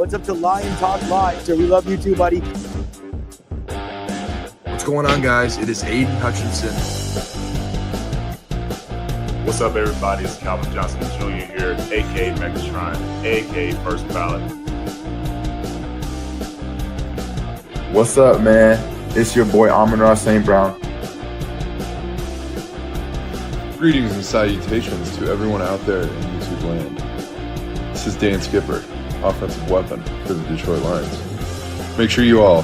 What's up to Lion Talk Live, sir? We love you too, buddy. What's going on, guys? It is Aiden Hutchinson. What's up, everybody? It's Calvin Johnson Jr. here, a.k.a. Megatron, a.k.a. First Ballot. What's up, man? It's your boy Amon-Ra St. Brown. Greetings and salutations to everyone out there in YouTube land. This is Dan Skipper, offensive weapon for the Detroit Lions. Make sure you all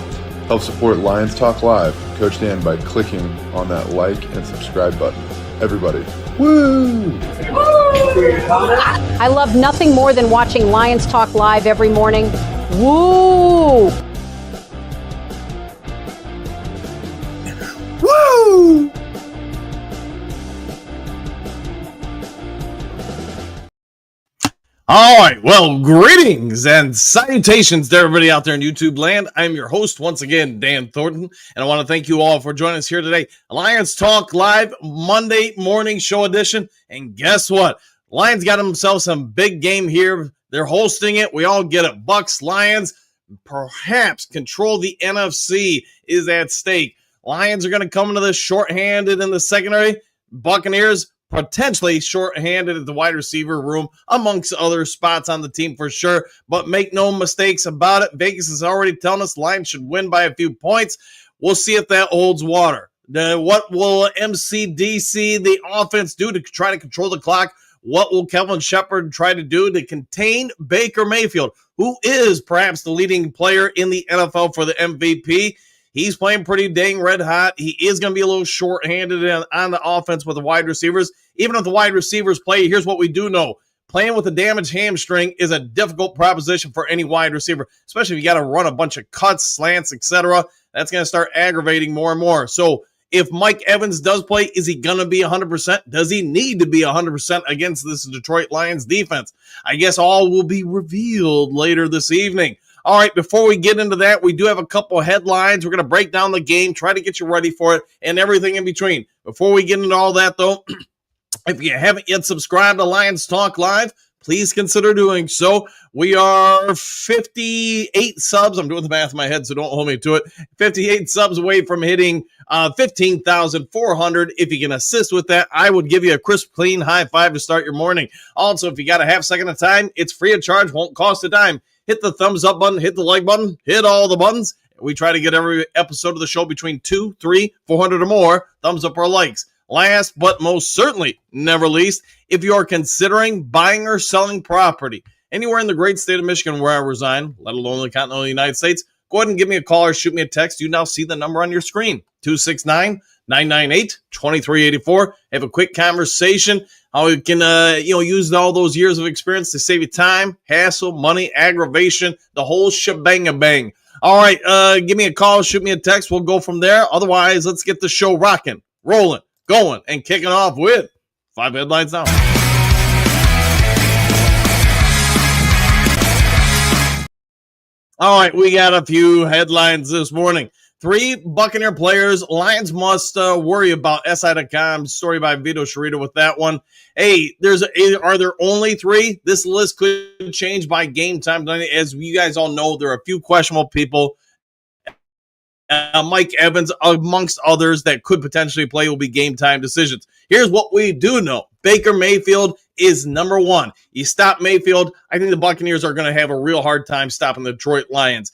help support Lions Talk Live, Coach Dan, by clicking on that like and subscribe button. Everybody, woo! I love nothing more than watching Lions Talk Live every morning. Woo! Woo! All right, well, greetings and salutations to everybody out there in YouTube land. I'm your host once again, Dan Thornton, and I want to thank you all for joining us here today. Lions Talk Live Monday morning show edition, and guess what? Lions got themselves some big game here. They're hosting it. We all get it. Bucs, Lions, perhaps control the NFC is at stake. Lions are going to come into this shorthanded in the secondary. Buccaneers potentially short-handed at the wide receiver room, amongst other spots on the team for sure. But make no mistakes about it. Vegas is already telling us Lions should win by a few points. We'll see if that holds water. What will MCDC, the offense, do to try to control the clock? What will Kevin Shepard try to do to contain Baker Mayfield, who is perhaps the leading player in the NFL for the MVP? He's playing pretty dang red hot. He is going to be a little short-handed on the offense with the wide receivers. Even if the wide receivers play, here's what we do know. Playing with a damaged hamstring is a difficult proposition for any wide receiver, especially if you got to run a bunch of cuts, slants, etc. That's going to start aggravating more and more. So if Mike Evans does play, is he going to be 100%? Does he need to be 100% against this Detroit Lions defense? I guess all will be revealed later this evening. All right, before we get into that, we do have a couple of headlines. We're going to break down the game, try to get you ready for it, and everything in between. Before we get into all that, though, if you haven't yet subscribed to Lions Talk Live, please consider doing so. We are 58 subs. I'm doing the math in my head, so don't hold me to it. 58 subs away from hitting 15,400. If you can assist with that, I would give you a crisp, clean high five to start your morning. Also, if you got a half second of time, it's free of charge, won't cost a dime. Hit the thumbs up button, hit the like button, hit all the buttons. We try to get every episode of the show between 200, 300, 400 or more thumbs up or likes. Last but most certainly never least, if you are considering buying or selling property anywhere in the great state of Michigan where I reside, let alone the continental United States, go ahead and give me a call or shoot me a text. You now see the number on your screen, 269-998-2384. Have a quick conversation. How you can use all those years of experience to save you time, hassle, money, aggravation, the whole shebang-a-bang. All right, give me a call, shoot me a text. We'll go from there. Otherwise, let's get the show rocking, rolling, going, and kicking off with 5 headlines now. All right, we got a few headlines this morning. 3 Buccaneer players Lions must worry about. SI.com story by Vito Sharita with that one. Hey, are there only 3? This list could change by game time. As you guys all know, there are a few questionable people. Mike Evans, amongst others, that could potentially play will be game time decisions. Here's what we do know. Baker Mayfield is number 1. You stop Mayfield, I think the Buccaneers are going to have a real hard time stopping the Detroit Lions.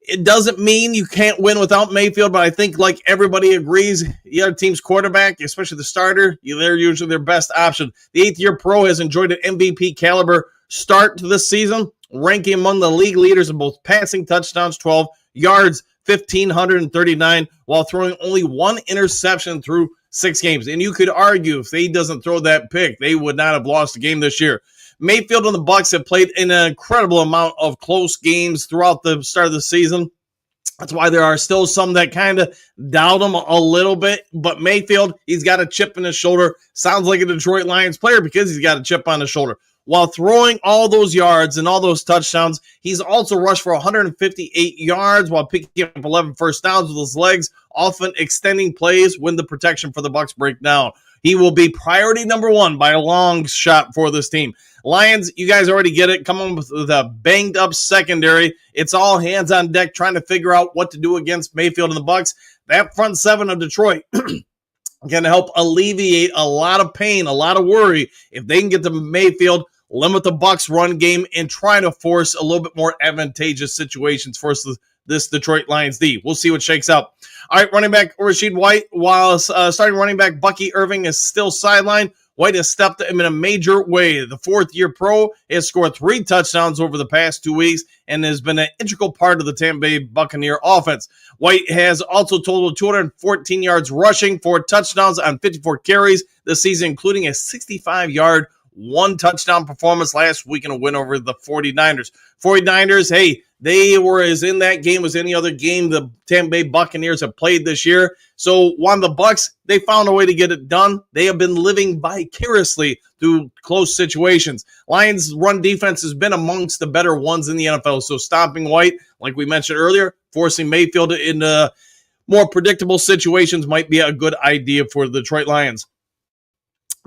It doesn't mean you can't win without Mayfield, but I think like everybody agrees, the other team's quarterback, especially the starter, they're usually their best option. The 8th-year pro has enjoyed an MVP caliber start to this season, ranking among the league leaders in both passing touchdowns, 12 yards, 1,539, while throwing only 1 interception through 6 games. And you could argue if he doesn't throw that pick, they would not have lost the game this year. Mayfield and the Bucs have played an incredible amount of close games throughout the start of the season. That's why there are still some that kind of doubt him a little bit. But Mayfield, he's got a chip in his shoulder. Sounds like a Detroit Lions player because he's got a chip on his shoulder. While throwing all those yards and all those touchdowns, he's also rushed for 158 yards while picking up 11 first downs with his legs, often extending plays when the protection for the Bucs break down. He will be priority number one by a long shot for this team. Lions, you guys already get it. Come on with a banged up secondary. It's all hands on deck trying to figure out what to do against Mayfield and the Bucs. That front seven of Detroit can help alleviate a lot of pain, a lot of worry if they can get to Mayfield, limit the Bucs run game, and try to force a little bit more advantageous situations for this Detroit Lions D. We'll see what shakes out. All right, running back Rashid White, while starting running back Bucky Irving is still sidelined. White has stepped in a major way. The fourth-year pro has scored 3 touchdowns over the past 2 weeks and has been an integral part of the Tampa Bay Buccaneer offense. White has also totaled 214 yards rushing, 4 touchdowns on 54 carries this season, including a 65-yard, 1 touchdown performance last week in a win over the 49ers. 49ers, hey, they were as in that game as any other game the Tampa Bay Buccaneers have played this year. So on the Bucs, they found a way to get it done. They have been living vicariously through close situations. Lions' run defense has been amongst the better ones in the NFL. So stopping White, like we mentioned earlier, forcing Mayfield into more predictable situations might be a good idea for the Detroit Lions.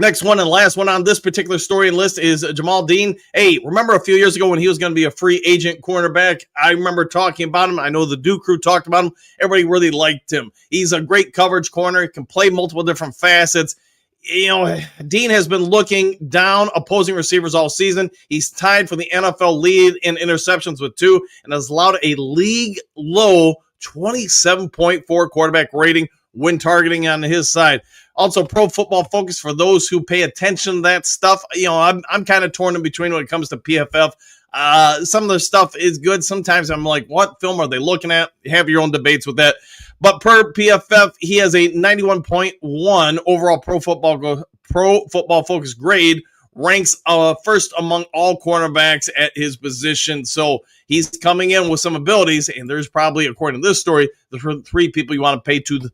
Next one and last one on this particular story and list is Jamal Dean. Hey, remember a few years ago when he was going to be a free agent cornerback? I remember talking about him. I know the Duke crew talked about him. Everybody really liked him. He's a great coverage corner. He can play multiple different facets. You know, Dean has been looking down opposing receivers all season. He's tied for the NFL lead in interceptions with 2 and has allowed a league-low 27.4 quarterback rating when targeting on his side. Also, Pro Football Focus, for those who pay attention to that stuff, you know, I'm kind of torn in between when it comes to PFF. Some of the stuff is good. Sometimes I'm like, what film are they looking at? Have your own debates with that. But per PFF, he has a 91.1 overall Pro Football Focus grade, ranks first among all cornerbacks at his position. So he's coming in with some abilities, and there's probably, according to this story, the 3 people you want to pay to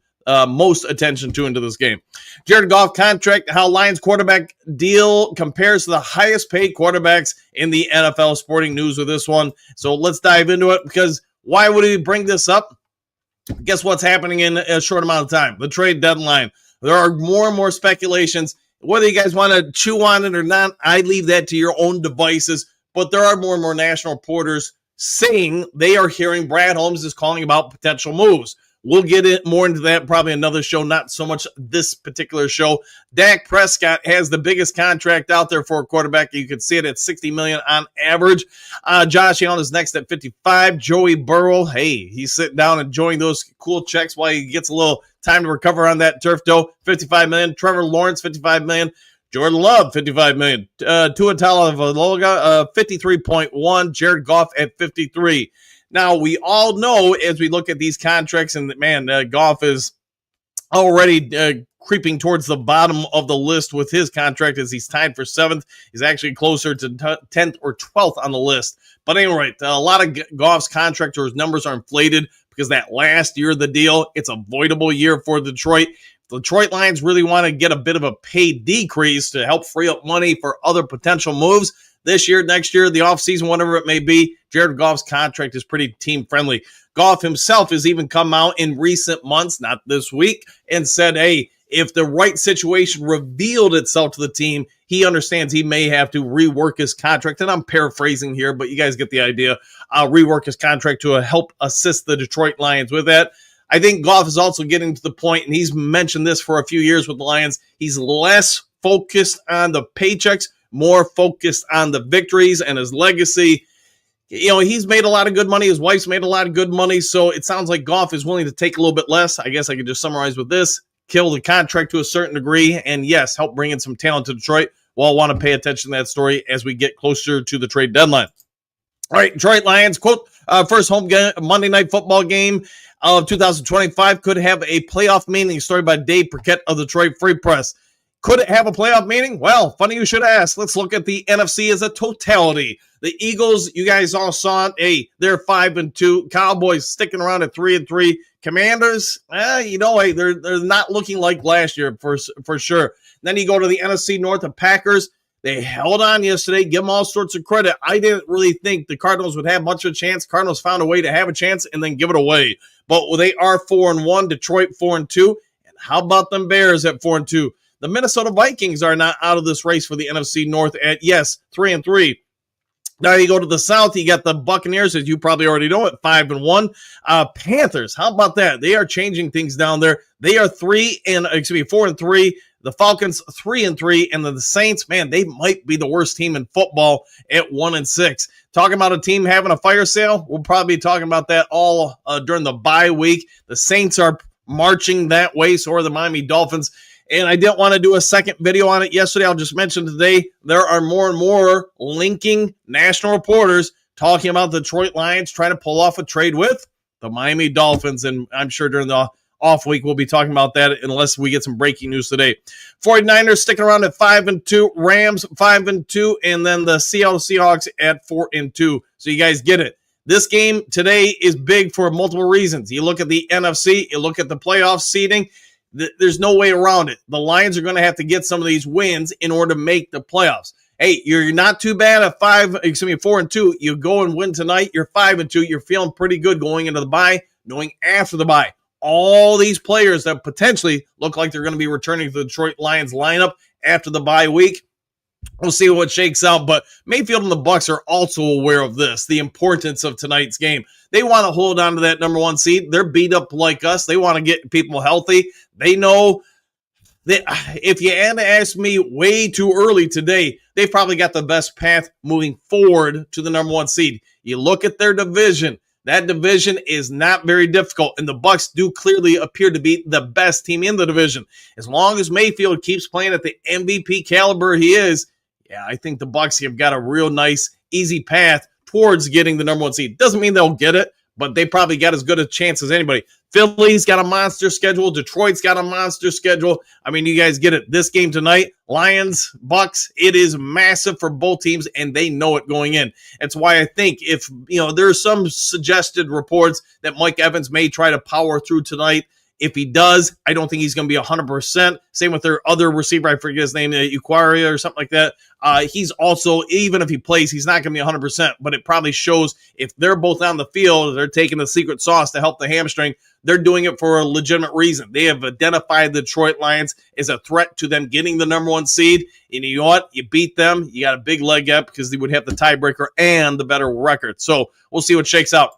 most attention to into this game. Jared Goff contract, how Lions quarterback deal compares to the highest paid quarterbacks in the NFL. Sporting news with this one. So let's dive into it, because why would he bring this up? Guess what's happening in a short amount of time? The trade deadline. There are more and more speculations. Whether you guys want to chew on it or not, I leave that to your own devices. But there are more and more national reporters saying they are hearing Brad Holmes is calling about potential moves. We'll get more into that probably another show, not so much this particular show. Dak Prescott has the biggest contract out there for a quarterback. You can see it at $60 million on average. Josh Allen is next at 55. Joey Burrow, hey, he's sitting down enjoying those cool checks while he gets a little time to recover on that turf toe. $55 million. Trevor Lawrence, $55 million. Jordan Love, $55 million. Tua Tagovailoa, 53.1. Jared Goff at 53. Now, we all know as we look at these contracts, and man, Goff is already creeping towards the bottom of the list with his contract as he's tied for 7th. He's actually closer to 10th or 12th on the list. But anyway, a lot of Goff's contract or his numbers are inflated because that last year of the deal, it's a voidable year for Detroit. The Detroit Lions really want to get a bit of a pay decrease to help free up money for other potential moves. This year, next year, the offseason, whatever it may be, Jared Goff's contract is pretty team-friendly. Goff himself has even come out in recent months, not this week, and said, hey, if the right situation revealed itself to the team, he understands he may have to rework his contract. And I'm paraphrasing here, but you guys get the idea. Rework his contract to help assist the Detroit Lions with that. I think Goff is also getting to the point, and he's mentioned this for a few years with the Lions, he's less focused on the paychecks, more focused on the victories and his legacy. You know, he's made a lot of good money. His wife's made a lot of good money. So it sounds like Goff is willing to take a little bit less. I guess I could just summarize with this. Kill the contract to a certain degree. And yes, help bring in some talent to Detroit. We'll all want to pay attention to that story as we get closer to the trade deadline. All right, Detroit Lions, quote, first home game, Monday Night Football game of 2025 could have a playoff meaning. Story by Dave Burkett of the Detroit Free Press. Could it have a playoff meaning? Well, funny you should ask. Let's look at the NFC as a totality. The Eagles, you guys all saw it. Hey, they're 5-2. Cowboys sticking around at 3-3. Commanders, hey, they're not looking like last year for sure. Then you go to the NFC North, the Packers. They held on yesterday. Give them all sorts of credit. I didn't really think the Cardinals would have much of a chance. Cardinals found a way to have a chance and then give it away. But they are 4-1. Detroit 4-2. And how about them Bears at 4-2? The Minnesota Vikings are not out of this race for the NFC North at, yes, 3-3. Now you go to the South, you got the Buccaneers, as you probably already know, at 5-1. Panthers, how about that? They are changing things down there. They are 4-3. The Falcons 3-3, and then the Saints, man, they might be the worst team in football at 1-6. Talking about a team having a fire sale, we'll probably be talking about that all during the bye week. The Saints are marching that way, so are the Miami Dolphins. And I didn't want to do a second video on it yesterday. I'll just mention today there are more and more linking national reporters talking about the Detroit Lions trying to pull off a trade with the Miami Dolphins. And I'm sure during the off week we'll be talking about that unless we get some breaking news today. 49ers sticking around at 5-2, Rams 5-2, and then the Seattle Seahawks at 4-2. So you guys get it. This game today is big for multiple reasons. You look at the NFC, you look at the playoff seeding. There's no way around it. The Lions are going to have to get some of these wins in order to make the playoffs. Hey, you're not too bad at 4-2. You go and win tonight. You're 5-2. You're feeling pretty good going into the bye, knowing after the bye. All these players that potentially look like they're going to be returning to the Detroit Lions lineup after the bye week. We'll see what shakes out, but Mayfield and the Bucs are also aware of this, the importance of tonight's game. They want to hold on to that number 1 seed. They're beat up like us. They want to get people healthy. They know that if you had to ask me way too early today, they've probably got the best path moving forward to the number 1 seed. You look at their division. That division is not very difficult, and the Bucs do clearly appear to be the best team in the division. As long as Mayfield keeps playing at the MVP caliber he is, yeah, I think the Bucs have got a real nice, easy path towards getting the number 1 seed. Doesn't mean they'll get it, but they probably got as good a chance as anybody. Philly's got a monster schedule. Detroit's got a monster schedule. I mean, you guys get it. This game tonight, Lions, Bucs, it is massive for both teams, and they know it going in. That's why I think if, there's some suggested reports that Mike Evans may try to power through tonight. If he does, I don't think he's going to be 100%. Same with their other receiver. I forget his name, Euquaria or something like that. He's also, even if he plays, he's not going to be 100%. But it probably shows if they're both on the field, they're taking the secret sauce to help the hamstring. They're doing it for a legitimate reason. They have identified the Detroit Lions as a threat to them getting the number 1 seed. And you know what? You beat them. You got a big leg up because they would have the tiebreaker and the better record. So we'll see what shakes out.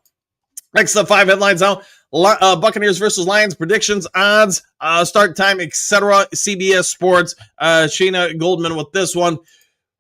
Next up, 5 headlines now. Buccaneers versus Lions, predictions, odds, start time, etc. CBS Sports, Sheena Goldman with this one.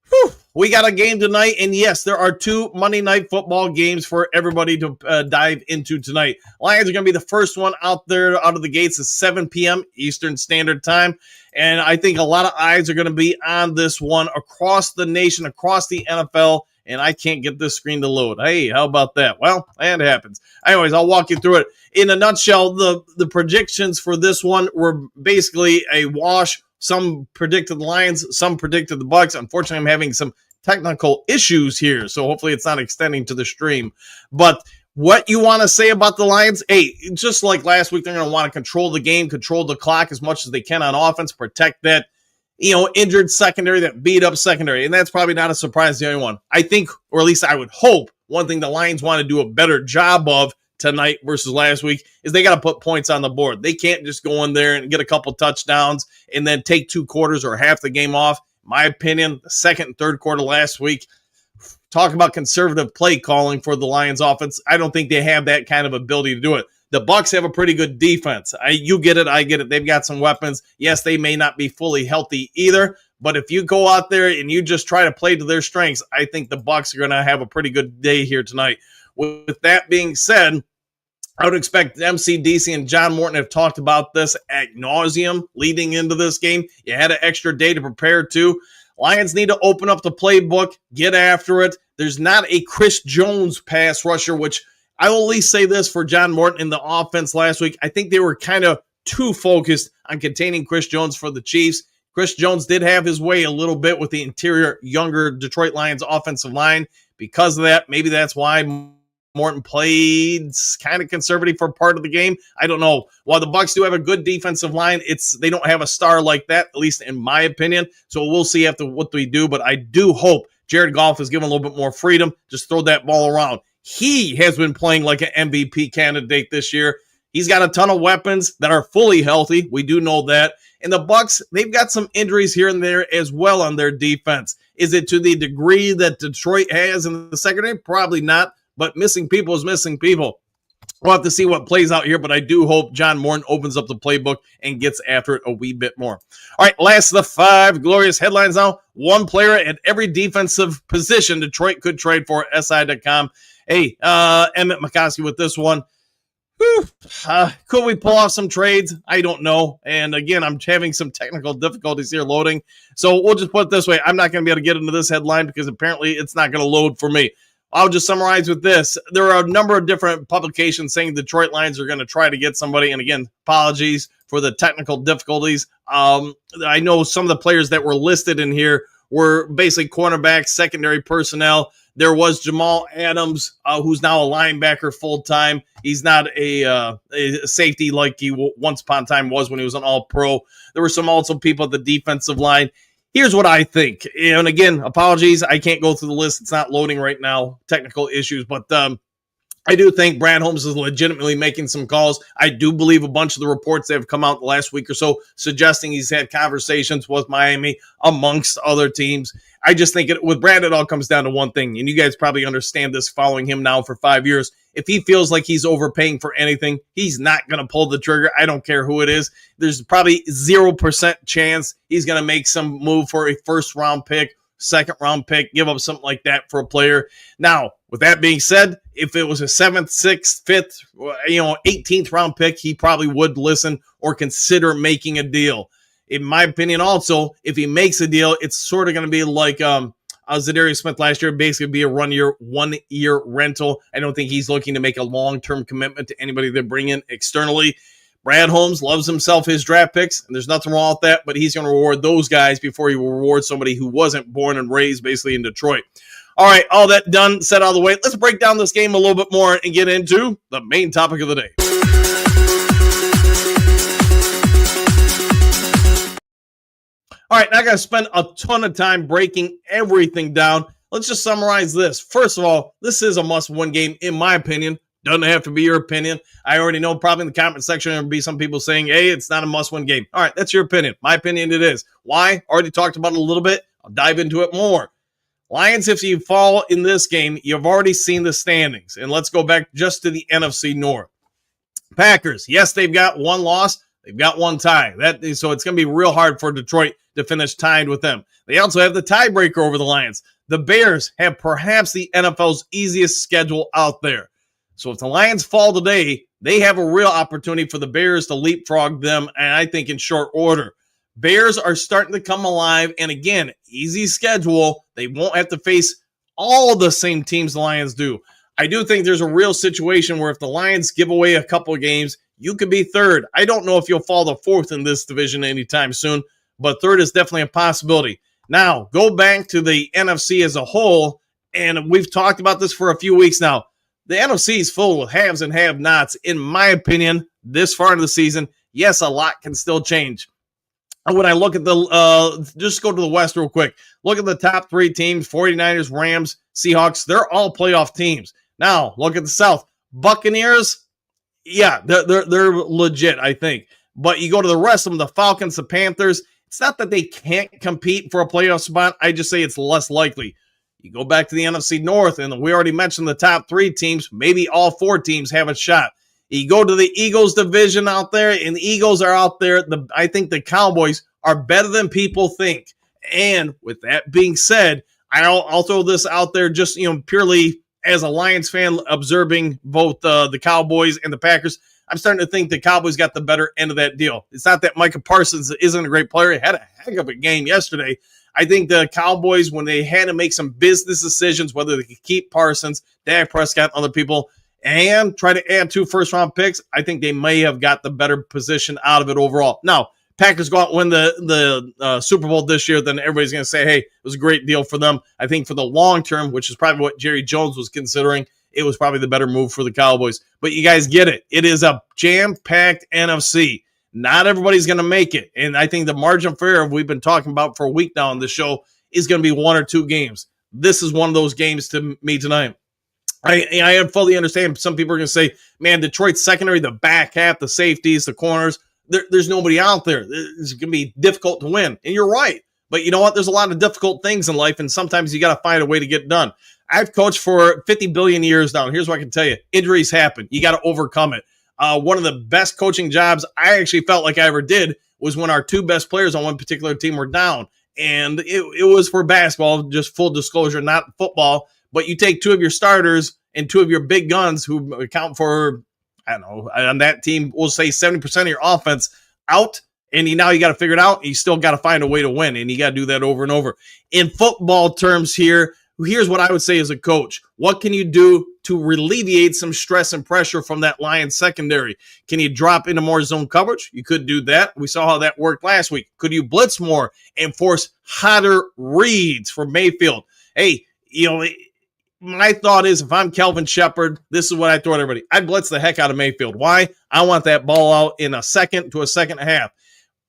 Whew. We got a game tonight, and yes, there are 2 Monday Night Football games for everybody to dive into tonight. Lions are going to be the first one out there out of the gates at 7 p.m. Eastern Standard Time, and I think a lot of eyes are going to be on this one across the nation, across the NFL, and I can't get this screen to load. Hey, how about that? Well, that happens. Anyways, I'll walk you through it. In a nutshell, the predictions for this one were basically a wash. Some predicted the Lions, some predicted the Bucs. Unfortunately, I'm having some technical issues here, so hopefully it's not extending to the stream. But what you want to say about the Lions, hey, just like last week, they're going to want to control the game, control the clock as much as they can on offense, protect that injured secondary, that beat up secondary. And that's probably not a surprise to anyone. I think, or at least I would hope, one thing the Lions want to do a better job of tonight versus last week is they got to put points on the board. They can't just go in there and get a couple touchdowns and then take 2 quarters or half the game off. My opinion, the second and third quarter last week, talk about conservative play calling for the Lions offense. I don't think they have that kind of ability to do it. The Bucs have a pretty good defense. You get it, I get it. They've got some weapons. Yes, they may not be fully healthy either, but if you go out there and you just try to play to their strengths, I think the Bucs are going to have a pretty good day here tonight. With that being said, I would expect MC, DC, and John Morton have talked about this ad nauseum leading into this game. You had an extra day to prepare too. Lions need to open up the playbook, get after it. There's not a Chris Jones pass rusher, which I will at least say this for John Morton in the offense last week. I think they were kind of too focused on containing Chris Jones for the Chiefs. Chris Jones did have his way a little bit with the interior, younger Detroit Lions offensive line. Because of that, maybe that's why Morton played kind of conservative for part of the game. I don't know. While the Bucs do have a good defensive line, they don't have a star like that, at least in my opinion. So we'll see after what we do. But I do hope Jared Goff is given a little bit more freedom. Just throw that ball around. He has been playing like an MVP candidate this year. He's got a ton of weapons that are fully healthy. We do know that. And the Bucs, they've got some injuries here and there as well on their defense. Is it to the degree that Detroit has in the secondary? Probably not, but missing people is missing people. We'll have to see what plays out here, but I do hope John Morton opens up the playbook and gets after it a wee bit more. All right, last of the 5 glorious headlines now. One player at every defensive position Detroit could trade for, SI.com. Hey, Emmett McCoskey with this one. Could we pull off some trades? I don't know. And again, I'm having some technical difficulties here loading. So we'll just put it this way. I'm not going to be able to get into this headline because apparently it's not going to load for me. I'll just summarize with this. There are a number of different publications saying Detroit Lions are going to try to get somebody. And again, apologies for the technical difficulties. I know some of the players that were listed in here were basically cornerbacks, secondary personnel. There was Jamal Adams, who's now a linebacker full-time. He's not a safety like he once upon a time was when he was an all-pro. There were some also people at the defensive line. Here's what I think. And again, apologies. I can't go through the list. It's not loading right now. Technical issues. But I do think Brad Holmes is legitimately making some calls. I do believe a bunch of the reports that have come out the last week or so suggesting he's had conversations with Miami amongst other teams. I just think with Brad, it all comes down to one thing, and you guys probably understand this following him now for 5 years. If he feels like he's overpaying for anything, he's not going to pull the trigger. I don't care who it is. There's probably 0% chance he's going to make some move for a first-round pick, second-round pick, give up something like that for a player. Now, with that being said, if it was a 7th, 6th, 5th, 18th round pick, he probably would listen or consider making a deal. In my opinion, also, if he makes a deal, it's sort of going to be like Zadarius Smith last year, basically be a 1-year rental. I don't think he's looking to make a long-term commitment to anybody they bring in externally. Brad Holmes loves himself his draft picks, and there's nothing wrong with that, but he's going to reward those guys before he will reward somebody who wasn't born and raised basically in Detroit. All right, all that done, set out of the way. Let's break down this game a little bit more and get into the main topic of the day. All right, now I got to spend a ton of time breaking everything down. Let's just summarize this. First of all, this is a must-win game, in my opinion. Doesn't have to be your opinion. I already know probably in the comment section there will be some people saying, hey, it's not a must-win game. All right, that's your opinion. My opinion, it is. Why? Already talked about it a little bit. I'll dive into it more. Lions, if you fall in this game, you've already seen the standings. And let's go back just to the NFC North. Packers, yes, they've got one loss. They've got one tie. So it's going to be real hard for Detroit to finish tied with them. They also have the tiebreaker over the Lions. The Bears have perhaps the NFL's easiest schedule out there. So if the Lions fall today, they have a real opportunity for the Bears to leapfrog them, and I think in short order. Bears are starting to come alive, and again, easy schedule. They won't have to face all the same teams the Lions do. I do think there's a real situation where if the Lions give away a couple of games, you could be third. I don't know if you'll fall to fourth in this division anytime soon, but third is definitely a possibility. Now, go back to the NFC as a whole, and we've talked about this for a few weeks now. The NFC is full with haves and have-nots. In my opinion, this far into the season, yes, a lot can still change. When I look at just go to the West real quick. Look at the top 3 teams, 49ers, Rams, Seahawks. They're all playoff teams. Now, look at the South. Buccaneers, yeah, they're legit, I think. But you go to the rest of them, the Falcons, the Panthers, it's not that they can't compete for a playoff spot. I just say it's less likely. You go back to the NFC North, and we already mentioned the top 3 teams. Maybe all 4 teams have a shot. You go to the Eagles division out there, and the Eagles are out there. I think the Cowboys are better than people think. And with that being said, I'll throw this out there just purely as a Lions fan observing both the Cowboys and the Packers. I'm starting to think the Cowboys got the better end of that deal. It's not that Micah Parsons isn't a great player. He had a heck of a game yesterday. I think the Cowboys, when they had to make some business decisions, whether they could keep Parsons, Dak Prescott, other people, and try to add 2 first-round picks, I think they may have got the better position out of it overall. Now, Packers go out and win the Super Bowl this year, then everybody's going to say, hey, it was a great deal for them. I think for the long term, which is probably what Jerry Jones was considering, it was probably the better move for the Cowboys. But you guys get it. It is a jam-packed NFC. Not everybody's going to make it. And I think the margin for error we've been talking about for a week now on the show is going to be 1 or 2 games. This is one of those games to me tonight. I fully understand. Some people are going to say, man, Detroit's secondary, the back half, the safeties, the corners, there's nobody out there. It's going to be difficult to win. And you're right. But you know what? There's a lot of difficult things in life, and sometimes you got to find a way to get it done. I've coached for 50 billion years now, and here's what I can tell you. Injuries happen. You got to overcome it. One of the best coaching jobs I actually felt like I ever did was when our two best players on one particular team were down. And it was for basketball, just full disclosure, not football. But you take two of your starters and two of your big guns who account for, I don't know, on that team, we'll say 70% of your offense out. And now you got to figure it out. You still got to find a way to win. And you got to do that over and over. In football terms here, here's what I would say as a coach. What can you do to alleviate some stress and pressure from that Lions secondary? Can you drop into more zone coverage? You could do that. We saw how that worked last week. Could you blitz more and force hotter reads for Mayfield? Hey, my thought is if I'm Kelvin Shepard, this is what I throw at everybody. I'd blitz the heck out of Mayfield. Why? I want that ball out in a second to a second and a half.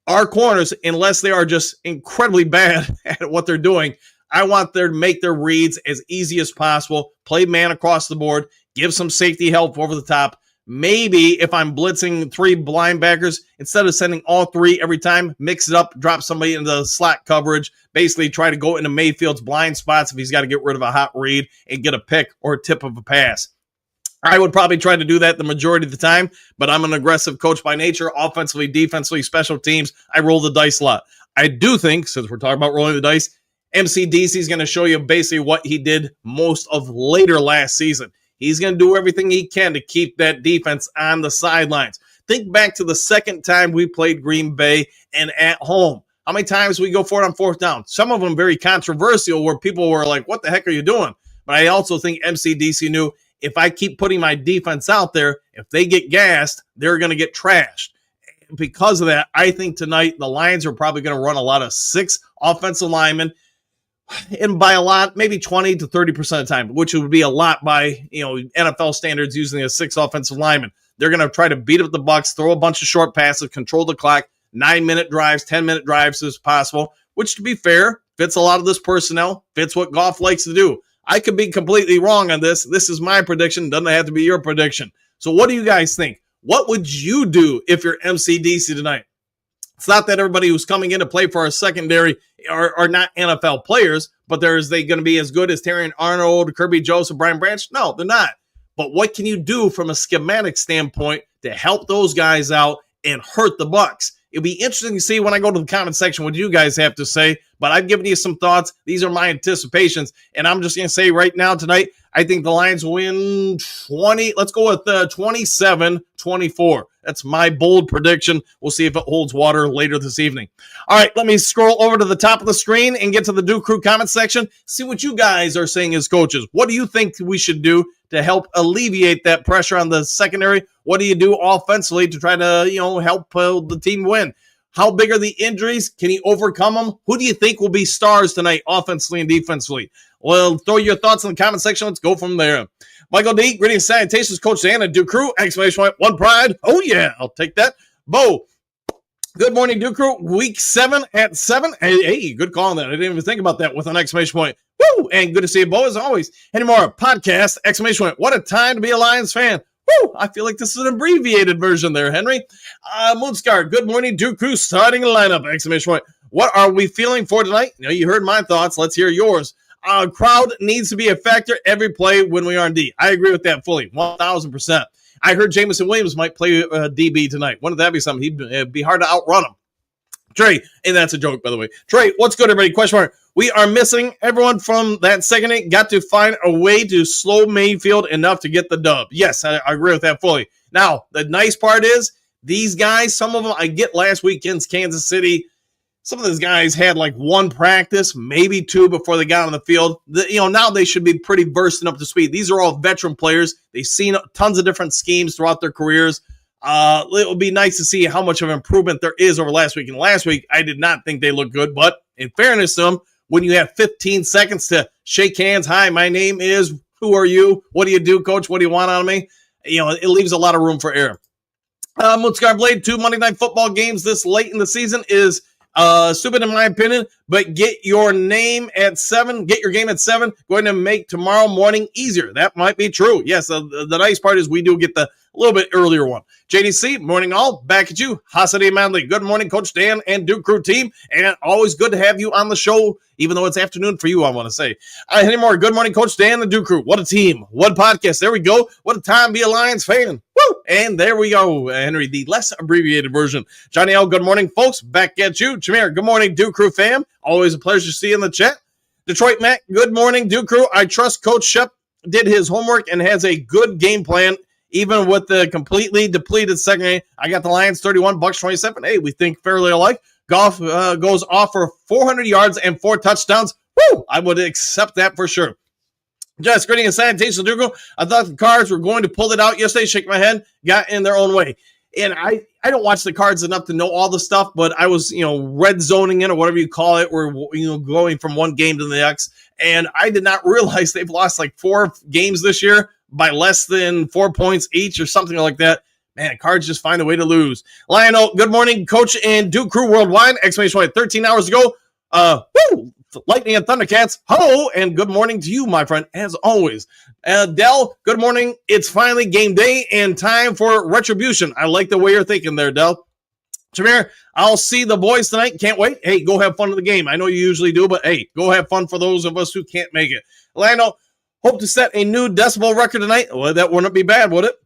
Our corners, unless they are just incredibly bad at what they're doing, I want them to make their reads as easy as possible, play man across the board, give some safety help over the top. Maybe if I'm blitzing three linebackers, instead of sending all three every time, mix it up, drop somebody into the slot coverage, basically try to go into Mayfield's blind spots if he's got to get rid of a hot read and get a pick or a tip of a pass. I would probably try to do that the majority of the time, but I'm an aggressive coach by nature, offensively, defensively, special teams. I roll the dice a lot. I do think, since we're talking about rolling the dice, MCDC is going to show you basically what he did most of later last season. He's going to do everything he can to keep that defense on the sidelines. Think back to the second time we played Green Bay and at home. How many times we go for it on fourth down? Some of them very controversial where people were like, what the heck are you doing? But I also think MCDC knew if I keep putting my defense out there, if they get gassed, they're going to get trashed. Because of that, I think tonight the Lions are probably going to run a lot of 6 offensive linemen. And by a lot, maybe 20 to 30% of the time, which would be a lot by NFL standards using a 6 offensive linemen. They're going to try to beat up the Bucs, throw a bunch of short passes, control the clock, 9-minute drives, 10-minute drives as possible, which to be fair, fits a lot of this personnel, fits what Goff likes to do. I could be completely wrong on this. This is my prediction. Doesn't have to be your prediction. So what do you guys think? What would you do if you're MCDC tonight? It's not that everybody who's coming in to play for our secondary are not NFL players, but are they going to be as good as Terrion Arnold, Kirby Joseph, Brian Branch? No, they're not. But what can you do from a schematic standpoint to help those guys out and hurt the Bucs? It'll be interesting to see when I go to the comment section what you guys have to say, but I've given you some thoughts. These are my anticipations, and I'm just going to say right now tonight, I think the Lions win 20. Let's go with 27-24. That's my bold prediction. We'll see if it holds water later this evening. All right, let me scroll over to the top of the screen and get to the Duke Crew comment section. See what you guys are saying as coaches. What do you think we should do to help alleviate that pressure on the secondary? What do you do offensively to try to, help the team win? How big are the injuries? Can he overcome them? Who do you think will be stars tonight, offensively and defensively? Well, throw your thoughts in the comment section. Let's go from there. Michael D, greetings, salutations, Coach Dan and Duke Crew, exclamation point, one pride. Oh, yeah, I'll take that. Bo, good morning, Duke Crew. Week 7 at 7. Hey, good call on that. I didn't even think about that with an exclamation point. Woo! And good to see you, Bo, as always. Any more podcast, exclamation point. What a time to be a Lions fan. Woo! I feel like this is an abbreviated version there, Henry. Moonscar, good morning, Duke Crew, starting lineup, exclamation point. What are we feeling for tonight? You heard my thoughts. Let's hear yours. Crowd needs to be a factor every play when we are in D. I agree with that fully, 1,000%. I heard Jameson Williams might play DB tonight. Wouldn't that be something? It'd be hard to outrun him. Trey, and that's a joke, by the way. Trey, what's good, everybody? Question mark. We are missing everyone from that second eight. Got to find a way to slow Mayfield enough to get the dub. Yes, I agree with that fully. Now, the nice part is these guys, some of them, I get last weekend's Kansas City. Some of those guys had like 1 practice, maybe 2 before they got on the field. Now they should be pretty bursting up to speed. These are all veteran players. They've seen tons of different schemes throughout their careers. It would be nice to see how much of improvement there is over last week. And last week, I did not think they looked good. But in fairness to them, when you have 15 seconds to shake hands, hi, my name is, who are you? What do you do, coach? What do you want out of me? It leaves a lot of room for error. Mutscar Blade, 2 Monday Night Football games this late in the season is Stupid in my opinion, but get your name at 7. Get your game at 7. Going to make tomorrow morning easier. That might be true. Yes, the nice part is we do get the little bit earlier one. JDC, morning all. Back at you. Hasani Manley. Good morning, Coach Dan and Duke Crew team. And always good to have you on the show, even though it's afternoon for you, I want to say. Henry Moore, good morning, Coach Dan and Duke Crew. What a team. What a podcast. There we go. What a time to be a Lions fan. Woo! And there we go, Henry, the less abbreviated version. Johnny L, good morning, folks. Back at you. Jameer, good morning, Duke Crew fam. Always a pleasure to see you in the chat. Detroit Matt, good morning, Duke Crew. I trust Coach Shep did his homework and has a good game plan, even with the completely depleted secondary. I got the Lions 31, Bucs 27. Hey, we think fairly alike. Goff goes off for 400 yards and 4 touchdowns. Woo! I would accept that for sure. Just greeting and sanitation, Duke. I thought the Cards were going to pull it out yesterday. Shake my head. Got in their own way. And I don't watch the Cards enough to know all the stuff, but I was, red zoning in or whatever you call it, or, going from one game to the next. And I did not realize they've lost like 4 games this year by less than 4 points each or something like that. Man, Cards just find a way to lose. Lionel, good morning, Coach and Duke Crew worldwide. Exclamation point 13 hours ago. Woo! Lightning and Thundercats, hello, and good morning to you, my friend, as always. Dell, good morning. It's finally game day and time for retribution. I like the way you're thinking there, Dell. Jameer, I'll see the boys tonight. Can't wait. Hey, go have fun in the game. I know you usually do, but hey, go have fun for those of us who can't make it. Lando, hope to set a new decibel record tonight. Well, that wouldn't be bad, would it?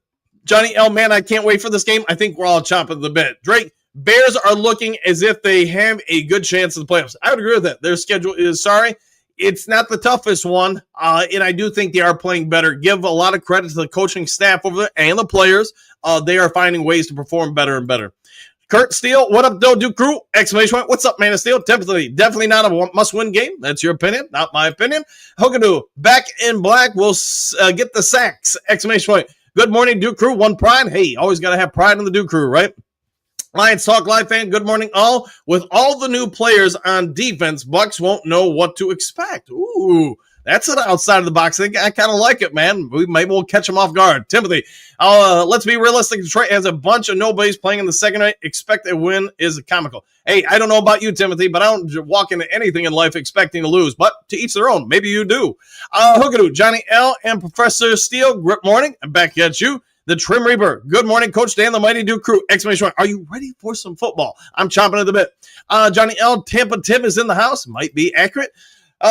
Johnny L, man, I can't wait for this game. I think we're all chomping at the bit. Drake, Bears are looking as if they have a good chance of the playoffs. I would agree with that. Their schedule is sorry. It's not the toughest one, and I do think they are playing better. Give a lot of credit to the coaching staff over there and the players. They are finding ways to perform better and better. Kurt Steele, what up, though, Duke Crew? Exclamation point. What's up, man of Steel? Definitely not a must-win game. That's your opinion, not my opinion. Hogadoo, back in black. We'll get the sacks. Exclamation point. Good morning, Duke Crew. One pride. Hey, always got to have pride in the Duke Crew, right? Lions Talk Live fan, good morning all. With all the new players on defense, Bucs won't know what to expect. Ooh, that's an outside of the box thing. I kind of like it, man. Maybe we'll catch them off guard. Timothy, let's be realistic. Detroit has a bunch of nobodies playing in the second night. Expect a win is comical. Hey, I don't know about you, Timothy, but I don't walk into anything in life expecting to lose. But to each their own. Maybe you do. Hookadoo, Johnny L. and Professor Steele, good morning. I'm back at you. The Trim Reaper. Good morning, Coach Dan, the Mighty Duke Crew. Exclamation point. Are you ready for some football? I'm chomping at the bit. Johnny L. Tampa Tim is in the house. Might be accurate.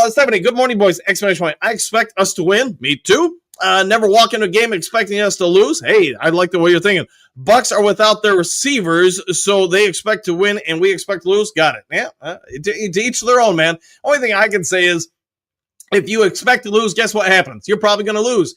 Stephanie, good morning, boys. Exclamation point. I expect us to win. Me too. Never walk into a game expecting us to lose. Hey, I like the way you're thinking. Bucs are without their receivers, so they expect to win, and we expect to lose. Got it. Yeah, to each their own, man. Only thing I can say is if you expect to lose, guess what happens? You're probably going to lose.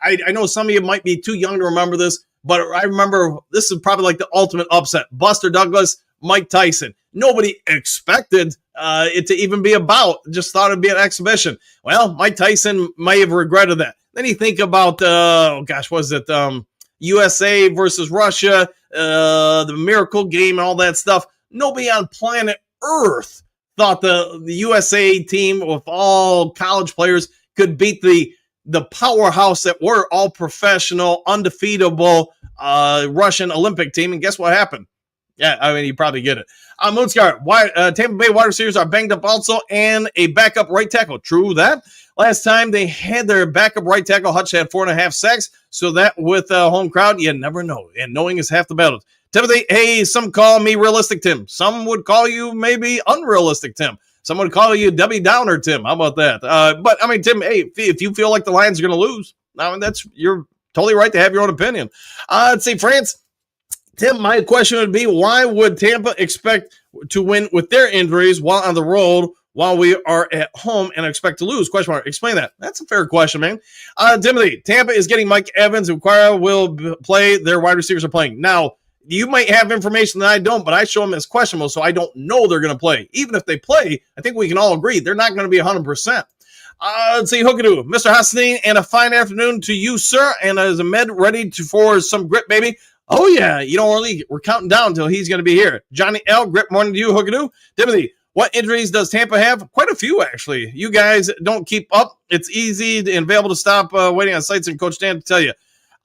I know some of you might be too young to remember this, but I remember this is probably like the ultimate upset. Buster Douglas, Mike Tyson. Nobody expected it to even be about. Just thought it'd be an exhibition. Well, Mike Tyson may have regretted that. Then you think about, was it USA versus Russia, the miracle game and all that stuff. Nobody on planet Earth thought the USA team with all college players could beat the powerhouse that were all professional, undefeatable Russian Olympic team. And guess what happened? Yeah, I mean, you probably get it. Moonscar, Tampa Bay wide receivers are banged up also, and a backup right tackle. True that. Last time they had their backup right tackle, Hutch had 4.5 sacks. So that with a home crowd, you never know. And knowing is half the battle. Timothy, hey, some call me realistic Tim. Some would call you maybe unrealistic Tim. Someone would call you Debbie Downer, Tim. How about that? But, I mean, Tim, hey, if you feel like the Lions are going to lose, I mean, you're totally right to have your own opinion. Let's see, France. Tim, my question would be, why would Tampa expect to win with their injuries while on the road while we are at home and expect to lose? Question mark. Explain that. That's a fair question, man. Timothy, Tampa is getting Mike Evans and Quara will play. Their wide receivers are playing. Now, you might have information that I don't, but I show them as questionable, so I don't know they're going to play. Even if they play, I think we can all agree they're not going to be 100%. Let's see, Hookadoo, Mr. Hassan, and a fine afternoon to you, sir. And as a med ready for some grit, baby. Oh, yeah, we're counting down until he's going to be here. Johnny L., grip morning to you, Hookadoo. Timothy, what injuries does Tampa have? Quite a few, actually. You guys don't keep up. It's easy and available to stop waiting on sites and Coach Dan to tell you.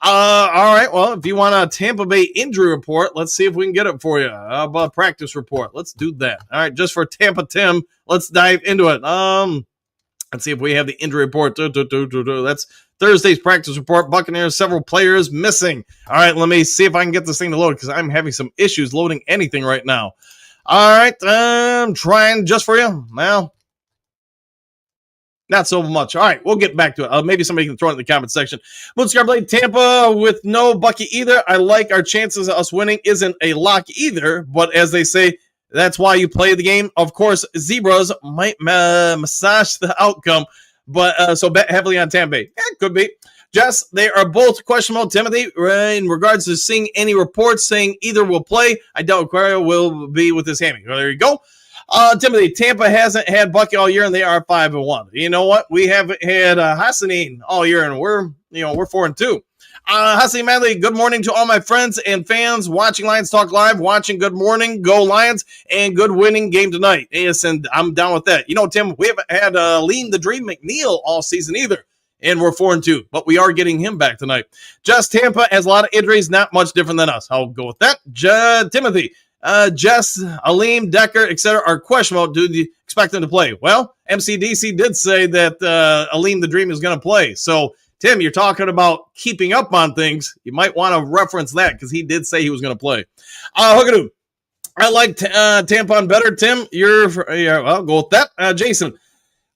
All right. Well, if you want a Tampa Bay injury report, let's see if we can get it for you. How about practice report? Let's do that. All right. Just for Tampa Tim, let's dive into it. Let's see if we have the injury report. That's Thursday's practice report. Buccaneers, several players missing. All right. Let me see if I can get this thing to load because I'm having some issues loading anything right now. All right. I'm trying just for you. Well, not so much. All right, we'll get back to it. Maybe somebody can throw it in the comment section. Bootscar Blade, Tampa with no Bucky either. I like our chances of us winning. Isn't a lock either, but as they say, that's why you play the game. Of course, zebras might massage the outcome, but so bet heavily on Tampa Bay. Yeah, could be. Jess, they are both questionable. Timothy, in regards to seeing any reports saying either will play, I doubt Aquario will be with his hammy. Well, there you go. Timothy, Tampa hasn't had Bucky all year, and they are 5-1. You know what? We haven't had Hassanin all year, and we're 4-2. Hassanin Madley, good morning to all my friends and fans watching Lions Talk Live, watching Good Morning, Go Lions, and good winning game tonight. Yes, and I'm down with that. You know, Tim, we haven't had Lean the Dream McNeil all season either, and we're 4-2, but we are getting him back tonight. Just Tampa has a lot of injuries, not much different than us. I'll go with that. Timothy. Jess, Aleem, Decker, etc. are questionable. Do you expect them to play? Well, MCDC did say that Aleem the Dream is going to play. So, Tim, you're talking about keeping up on things. You might want to reference that because he did say he was going to play. Hookadoo, I like Tampon better. Tim, I'll go with that. Jason,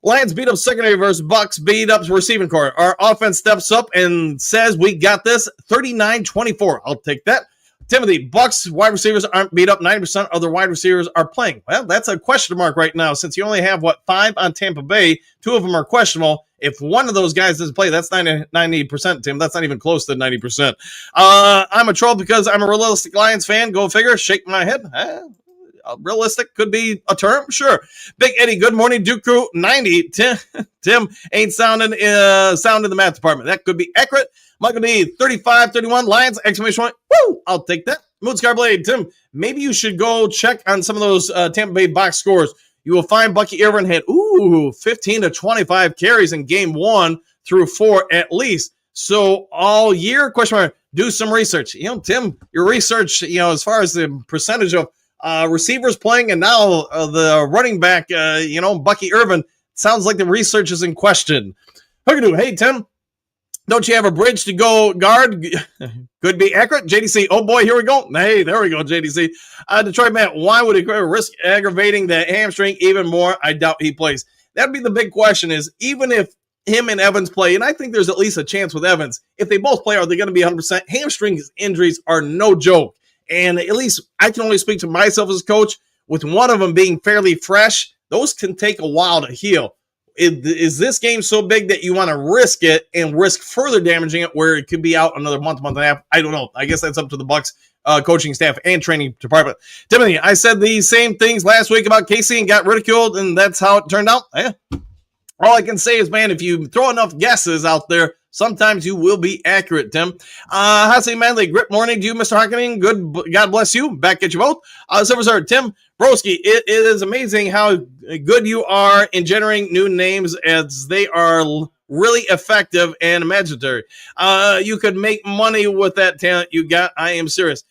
Lions beat up secondary versus Bucs beat up receiving core. Our offense steps up and says we got this 39-24. I'll take that. Timothy, Bucs wide receivers aren't beat up. 90% of their wide receivers are playing. Well, that's a question mark right now since you only have, 5 on Tampa Bay. 2 of them are questionable. If one of those guys doesn't play, that's 90%, Tim. That's not even close to 90%. I'm a troll because I'm a realistic Lions fan. Go figure. Shake my head. Realistic could be a term. Sure. Big Eddie, good morning. Duke Crew, 90. Tim ain't sounding the math department. That could be accurate. Michael D, 35-31, Lions, exclamation point. Woo! I'll take that. Moodscar Blade, Tim, maybe you should go check on some of those Tampa Bay box scores. You will find Bucky Irvin had 15 to 25 carries in game 1 through 4 at least. So all year, question mark, do some research. You know, Tim, your research, as far as the percentage of receivers playing and now the running back, Bucky Irvin, sounds like the research is in question. Hookadoo, hey, Tim. Don't you have a bridge to go guard? Could be accurate. JDC, oh boy, here we go. Hey, there we go, JDC. Detroit Matt, why would he risk aggravating the hamstring even more? I doubt he plays. That'd be the big question is, even if him and Evans play, and I think there's at least a chance with Evans, if they both play, are they going to be 100%? Hamstring injuries are no joke. And at least I can only speak to myself as a coach. With one of them being fairly fresh, those can take a while to heal. Is this game so big that you want to risk it and risk further damaging it where it could be out another month and a half? I don't know. I guess that's up to the Bucs coaching staff and training department. Timothy, I said the same things last week about Casey and got ridiculed, and that's how it turned out. Yeah. All I can say is, man, if you throw enough guesses out there, sometimes you will be accurate, Tim. Hassan Manley, grip morning to you, Mr. Hockening. Good, God bless you. Back at you both. Silver Sir, Tim Broski, it is amazing how good you are in generating new names as they are really effective and imaginary. You could make money with that talent you got. I am serious.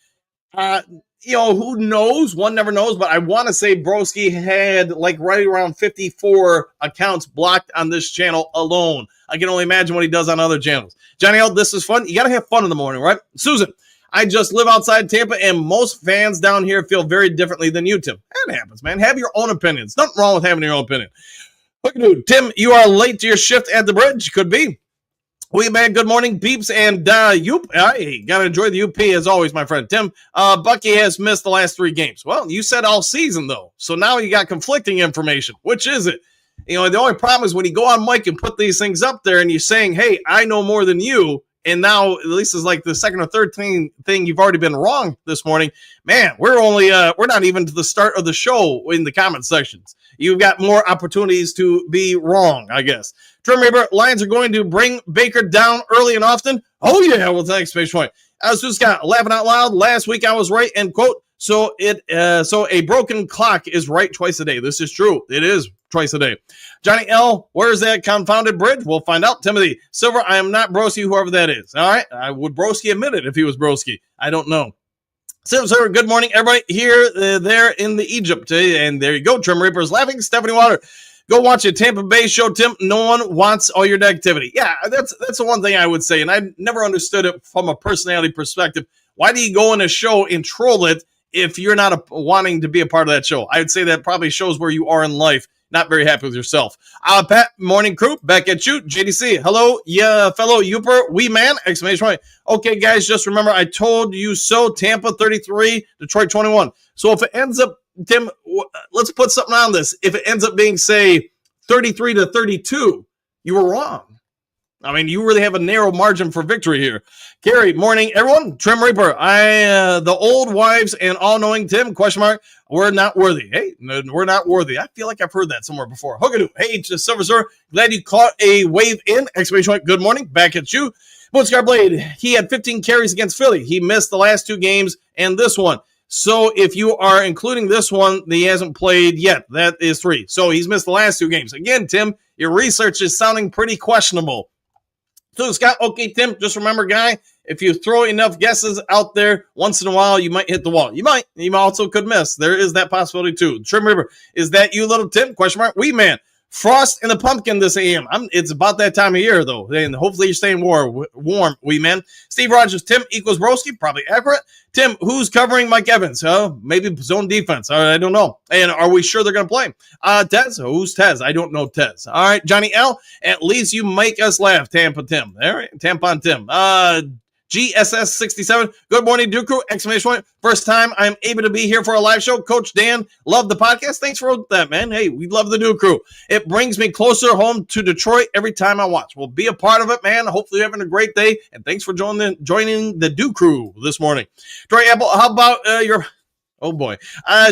Who knows? One never knows, but I want to say Broski had right around 54 accounts blocked on this channel alone. I can only imagine what he does on other channels. Johnny L, this is fun. You got to have fun in the morning, right? Susan, I just live outside Tampa, and most fans down here feel very differently than you, Tim. That happens, man. Have your own opinions. Nothing wrong with having your own opinion. Look, dude, Tim, you are late to your shift at the bridge. Could be. We man, good morning, peeps, and Yoop. Hey, gotta enjoy the UP as always, my friend. Tim, Bucky has missed the last 3 games. Well, you said all season, though. So now you got conflicting information. Which is it? The only problem is when you go on mic and put these things up there and you're saying, hey, I know more than you, and now at least it's like the second or third thing you've already been wrong this morning. Man, we're not even to the start of the show in the comment sections. You've got more opportunities to be wrong, I guess. Trim Reaper, Lions are going to bring Baker down early and often. Oh, yeah, well, thanks, Space Point. I was just laughing out loud. Last week I was right, end quote. So a broken clock is right twice a day. This is true. It is twice a day. Johnny L, where's that confounded bridge? We'll find out. Timothy Silver, I am not Broski, whoever that is. All right. I would Broski admit it if he was Broski. I don't know. Silver, good morning, everybody here, there in the Egypt. And there you go. Trim Reaper's laughing. Stephanie Water, go watch a Tampa Bay show, Tim. No one wants all your negativity. Yeah, that's the one thing I would say. And I never understood it from a personality perspective. Why do you go in a show and troll it if you're not wanting to be a part of that show? I would say that probably shows where you are in life. Not very happy with yourself. Pat, morning crew, back at you. JDC, hello, yeah, fellow Youper, wee man, exclamation point. Okay, guys, just remember, I told you so. Tampa 33, Detroit 21. So if it ends up, Tim, let's put something on this. If it ends up being, say, 33-32, you were wrong. I mean, you really have a narrow margin for victory here. Gary, morning, everyone. Trim Reaper, the old wives and all-knowing Tim, question mark, we're not worthy. Hey, no, we're not worthy. I feel like I've heard that somewhere before. Hookadoo, hey, Silver Sir, glad you caught a wave in. Exclamation point, good morning, back at you. Bootscar Blade, he had 15 carries against Philly. He missed the last 2 games and this one. So if you are including this one, he hasn't played yet. That is 3. So he's missed the last 2 games. Again, Tim, your research is sounding pretty questionable. So, Scott, okay, Tim, just remember, guy, if you throw enough guesses out there, once in a while, you might hit the wall. You might. You also could miss. There is that possibility, too. Trim River, is that you, little Tim? Question mark. Wee man. Frost in the pumpkin this AM. It's about that time of year, though, and hopefully you're staying warm, wee man. Steve Rogers, Tim equals Broski, probably accurate. Tim, who's covering Mike Evans? Maybe zone defense. I don't know. And are we sure they're going to play? Tez, who's Tez? I don't know Tez. All right, Johnny L, at least you make us laugh, Tampa Tim. All right, Tampon Tim. GSS 67. Good morning, Duke Crew! Exclamation point. First time I'm able to be here for a live show. Coach Dan, love the podcast. Thanks for that, man. Hey, we love the Duke Crew. It brings me closer home to Detroit every time I watch. We'll be a part of it, man. Hopefully you're having a great day. And thanks for joining the Duke Crew this morning. Troy Apple, how about your... Oh, boy.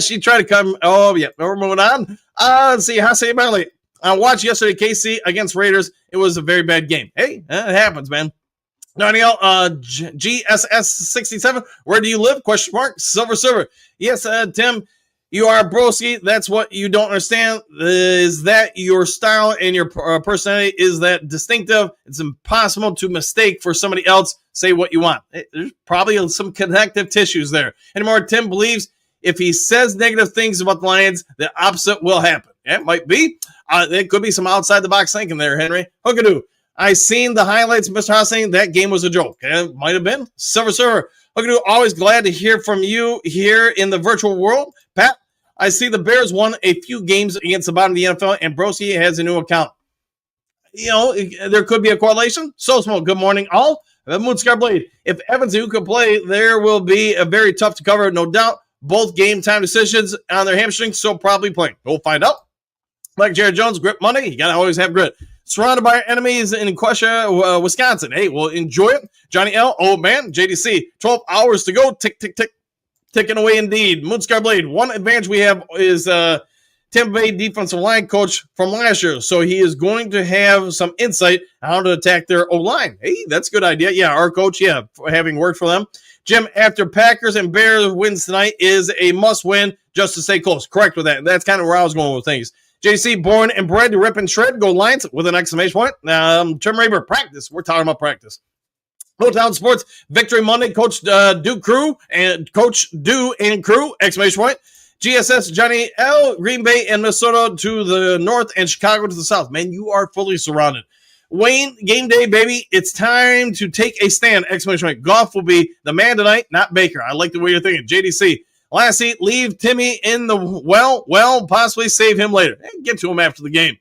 She tried to come... Oh, yeah. We're moving on. Let's see. Hassan Bailey. I watched yesterday KC against Raiders. It was a very bad game. Hey, it happens, man. Daniel, GSS 67, where do you live? Question mark. Silver. Yes, Tim, you are Broski. That's what you don't understand. Is that your style and your personality is that distinctive? It's impossible to mistake for somebody else. Say what you want. There's probably some connective tissues there. Anymore, Tim believes if he says negative things about the Lions, the opposite will happen. It might be. There could be some outside the box thinking there, Henry. Hookadoo. I seen the highlights, Mr. House saying that game was a joke. It might have been. Silver. Hookadoo, always glad to hear from you here in the virtual world. Pat, I see the Bears won a few games against the bottom of the NFL, and Broski has a new account. You know, there could be a correlation. So small. Good morning, all. Moonscar Blade. If Evans who could play, there will be a very tough to cover, no doubt. Both game time decisions on their hamstrings, so probably playing. We'll find out. Like Jared Jones, grit Monday. You got to always have grit. Surrounded by our enemies in Quechua, Wisconsin. Hey, well, enjoy it. Johnny L, old man, JDC, 12 hours to go. Tick, tick, tick. Ticking away indeed. Moonscar Blade, one advantage we have is Tampa Bay defensive line coach from last year. So he is going to have some insight on how to attack their O-line. Hey, that's a good idea. Yeah, our coach, having worked for them. Jim, after Packers and Bears wins tonight is a must-win just to stay close. Correct with that. That's kind of where I was going with things. JC, born and bred to rip and shred. Go Lions with an exclamation point. Trim Raver, practice. We're talking about practice. Motown Sports, Victory Monday. Coach Duke Crew and Coach Do and Crew, exclamation point. GSS, Johnny L, Green Bay and Minnesota to the north and Chicago to the south. Man, you are fully surrounded. Wayne, game day, baby. It's time to take a stand, exclamation point. Goff will be the man tonight, not Baker. I like the way you're thinking. JDC. Last seat, leave Timmy in the well, possibly save him later. Get to him after the game.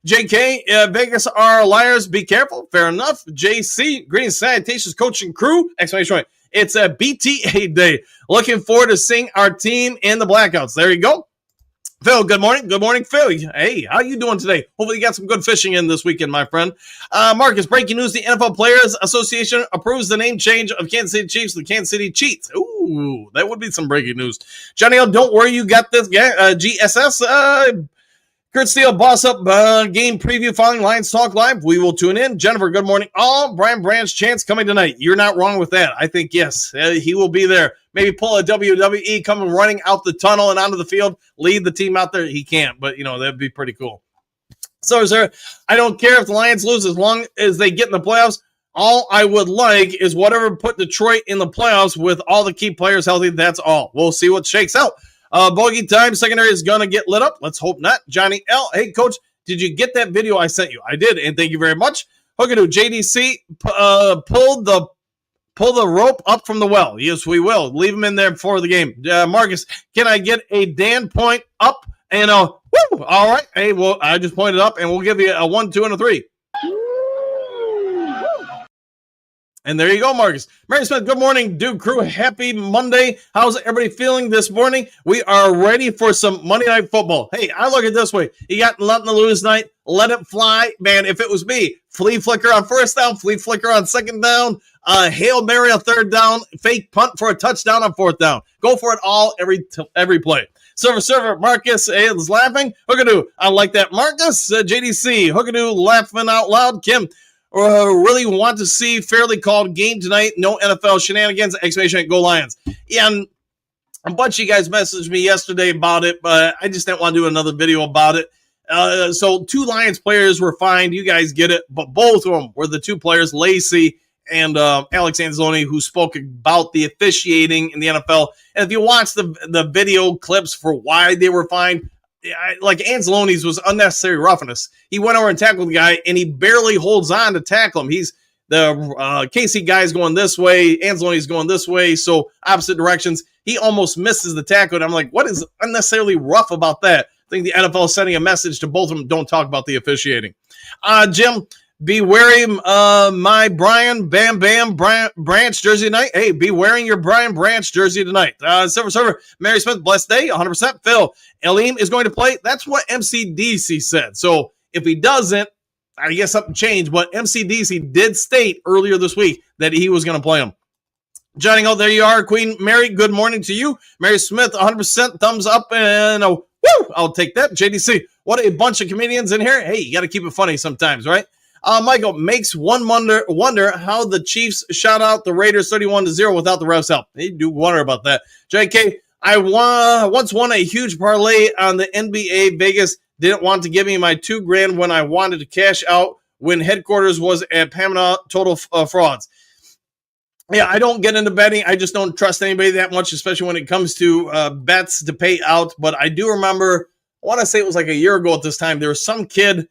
JK, Vegas are liars. Be careful. Fair enough. JC, Green Sanitation's coaching crew. Exclamation point. It's a BTA day. Looking forward to seeing our team in the blackouts. There you go. Phil, good morning. Good morning, Phil. Hey, how you doing today? Hopefully you got some good fishing in this weekend, my friend. Marcus, breaking news. The NFL Players Association approves the name change of Kansas City Chiefs to the Kansas City Chiefs. Ooh, that would be some breaking news. Johnny L, don't worry. You got this. GSS. Kurt Steele, boss up game preview following Lions Talk Live. We will tune in. Jennifer, good morning. All Brian Branch chance coming tonight. You're not wrong with that. I think, yes, he will be there. Maybe pull a WWE, coming running out the tunnel and onto the field, lead the team out there. He can't, but, that'd be pretty cool. So, sir, I don't care if the Lions lose as long as they get in the playoffs. All I would like is whatever put Detroit in the playoffs with all the key players healthy. That's all. We'll see what shakes out. Bogey time, secondary is going to get lit up. Let's hope not. Johnny L. Hey, Coach, did you get that video I sent you? I did, and thank you very much. Hookadoo, JDC, pull the rope up from the well. Yes, we will. Leave him in there before the game. Marcus, can I get a Dan point up and a woo? All right. Hey, well, I just pointed up, and we'll give you a 1, 2, and a 3. And there you go, Marcus. Mary Smith, good morning, Duke Crew. Happy Monday. How's everybody feeling this morning? We are ready for some Monday Night Football. Hey, I look at it this way. You got nothing to lose tonight. Let it fly. Man, if it was me, flea flicker on first down, flea flicker on second down, Hail Mary on third down, fake punt for a touchdown on fourth down. Go for it all every play. Server, Marcus is laughing. Hookadoo, I like that. Marcus, JDC, Hookadoo laughing out loud. Kim, really want to see fairly called game tonight. No NFL shenanigans. Exclamation, go Lions. Yeah, and a bunch of you guys messaged me yesterday about it, but I just didn't want to do another video about it. So 2 Lions players were fined. You guys get it. But both of them were the 2 players, Lacey and Alex Anzalone, who spoke about the officiating in the NFL. And if you watch the video clips for why they were fined, like Anzalone's was unnecessary roughness. He went over and tackled the guy, and he barely holds on to tackle him. He's the Casey guy's going this way, Anzalone's going this way, so opposite directions. He almost misses the tackle, and I'm like, what is unnecessarily rough about that? I think the NFL is sending a message to both of them. Don't talk about the officiating. Jim, be wary my Brian Bam Bam Branch jersey tonight. Hey, be wearing your Brian Branch jersey tonight. Server, Mary Smith, blessed day, 100%. Phil, Aleem is going to play. That's what MCDC said. So if he doesn't, I guess something changed. But MCDC did state earlier this week that he was going to play him. Johnny, oh, there you are. Queen Mary, good morning to you. Mary Smith, 100% thumbs up and a woo. I'll take that. JDC, what a bunch of comedians in here. Hey, you got to keep it funny sometimes, right? Michael, makes one wonder how the Chiefs shot out the Raiders 31-0 without the refs' help. They do wonder about that. JK, I once won a huge parlay on the NBA. Vegas didn't want to give me my $2,000 when I wanted to cash out when headquarters was at Panama. Total frauds. Yeah, I don't get into betting. I just don't trust anybody that much, especially when it comes to bets to pay out. But I do remember, I want to say it was like a year ago at this time, there was some kid,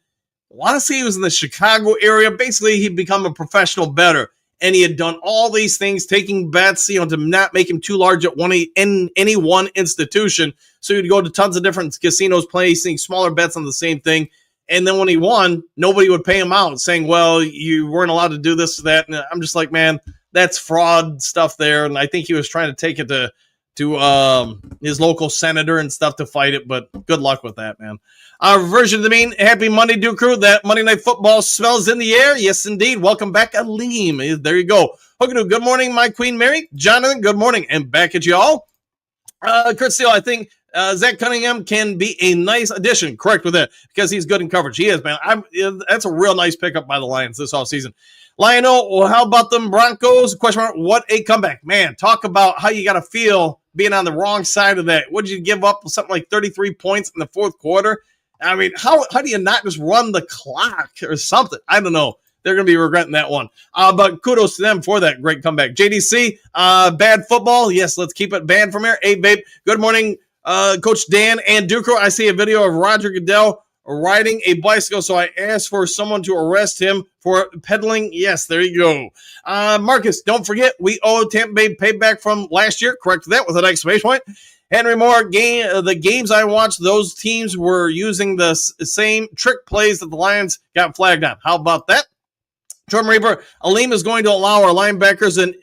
I want to say he was in the Chicago area. Basically, he'd become a professional bettor, and he had done all these things, taking bets, to not make him too large at any one institution. So he'd go to tons of different casinos, placing smaller bets on the same thing. And then when he won, nobody would pay him out, saying, well, you weren't allowed to do this or that. And I'm just like, man, that's fraud stuff there. And I think he was trying to take it to his local senator and stuff to fight it, but good luck with that, man. Version of the mean, happy Monday, Duke Crew. That Monday Night Football smells in the air. Yes, indeed. Welcome back, Aleem. There you go. Hookadoo, good morning, my Queen Mary. Jonathan, good morning. And back at you all. Kurt Steele, I think Zach Cunningham can be a nice addition. Correct with that, because he's good in coverage. He is, man. That's a real nice pickup by the Lions this offseason. Lionel, well, how about them Broncos? Question mark, what a comeback. Man, talk about how you got to feel being on the wrong side of that. What did you give up? Something like 33 points in the fourth quarter? I mean, how do you not just run the clock or something? I don't know. They're going to be regretting that one. But kudos to them for that great comeback. JDC, bad football. Yes, let's keep it banned from here. Hey, babe, good morning, Coach Dan and Ducro. I see a video of Roger Goodell riding a bicycle, so I asked for someone to arrest him for peddling. Yes, there you go. Marcus, don't forget, we owe Tampa Bay payback from last year. Correct that with an exclamation point. Henry Moore, the games I watched, those teams were using the same trick plays that the Lions got flagged on. How about that? Jordan Reaper, Aleem is going to allow our linebackers and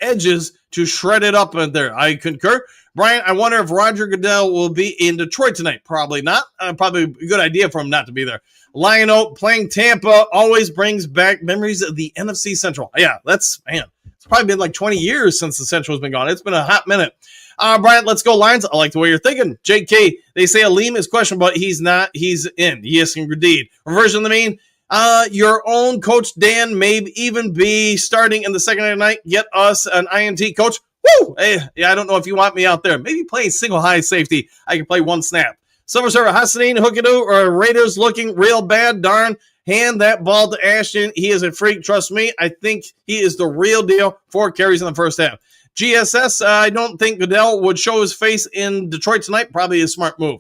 edges to shred it up in there. I concur. Brian, I wonder if Roger Goodell will be in Detroit tonight. Probably not. Probably a good idea for him not to be there. Lionel playing Tampa always brings back memories of the NFC Central. Yeah, that's probably been like 20 years since the Central's been gone. It's been a hot minute. Brian, let's go Lions. I like the way you're thinking. JK, they say Aleem is questionable, but he's not. He's in. Yes, indeed. Reversion of the mean. Your own coach Dan may even be starting in the second night. Get us an INT coach. Woo! Hey, yeah, I don't know if you want me out there. Maybe playing single high safety. I can play one snap. Silver Server, Hassanine, Hookadoo, or Raiders looking real bad. Darn. Hand that ball to Ashton. He is a freak. Trust me. I think he is the real deal. 4 carries in the first half. GSS, I don't think Goodell would show his face in Detroit tonight. Probably a smart move.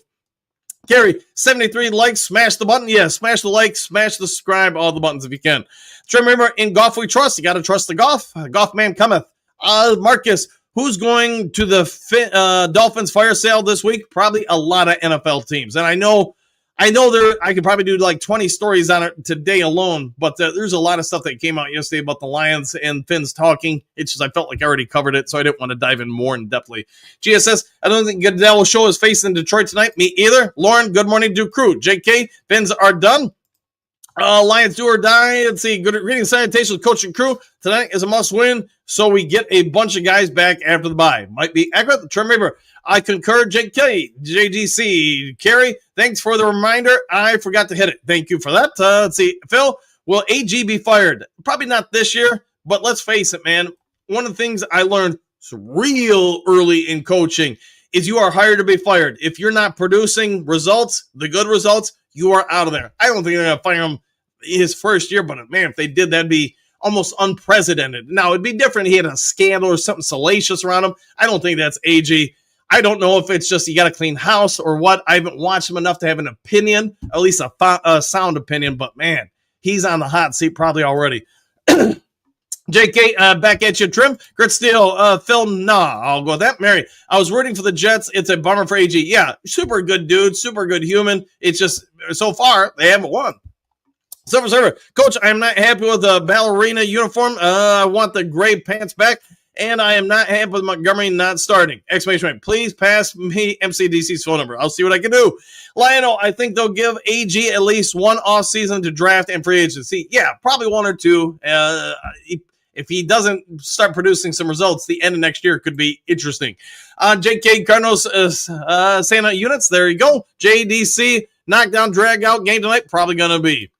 Gary, 73 likes. Smash the button. Yeah, smash the like, smash the subscribe, all the buttons if you can. So remember, in Goff we trust. You got to trust the Goff. Goff man cometh. Marcus, who's going to the Dolphins fire sale this week? Probably a lot of NFL teams. And I know I could probably do like 20 stories on it today alone, but there's a lot of stuff that came out yesterday about the Lions and Finn's talking. It's just I felt like I already covered it, so I didn't want to dive in more in depthly. GSS, I don't think Goodell will show his face in Detroit tonight. Me either. Lauren, good morning, Duke Crew. JK, Finns are done. Lions do or die. Let's see. Good reading salutations, coach and crew. Tonight is a must win, so we get a bunch of guys back after the bye. Might be accurate. Term Reaper, I concur. JK, JGC, Kerry, thanks for the reminder. I forgot to hit it. Thank you for that. Let's see. Phil, will AG be fired? Probably not this year, but let's face it, man. One of the things I learned real early in coaching is you are hired to be fired. If you're not producing results, the good results, you are out of there. I don't think they're going to fire him his first year, but man, if they did, that'd be almost unprecedented. Now, it'd be different. He had a scandal or something salacious around him. I don't think that's AG. I don't know if it's just you got to clean house or what. I haven't watched him enough to have an opinion, at least a sound opinion, but man, he's on the hot seat probably already. JK, back at you, Trim. Grit Steel, Phil, nah, I'll go with that. Mary, I was rooting for the Jets. It's a bummer for AG. Yeah, super good dude, super good human. It's just, so far, they haven't won. Silver Server, Coach, I am not happy with the ballerina uniform. I want the gray pants back, and I am not happy with Montgomery not starting. Exclamation point. Please pass me MCDC's phone number. I'll see what I can do. Lionel, I think they'll give AG at least one offseason to draft and free agency. Yeah, probably one or two. If he doesn't start producing some results, the end of next year could be interesting. JK Cardinals Santa units, there you go. JDC, knockdown, drag out game tonight, probably going to be.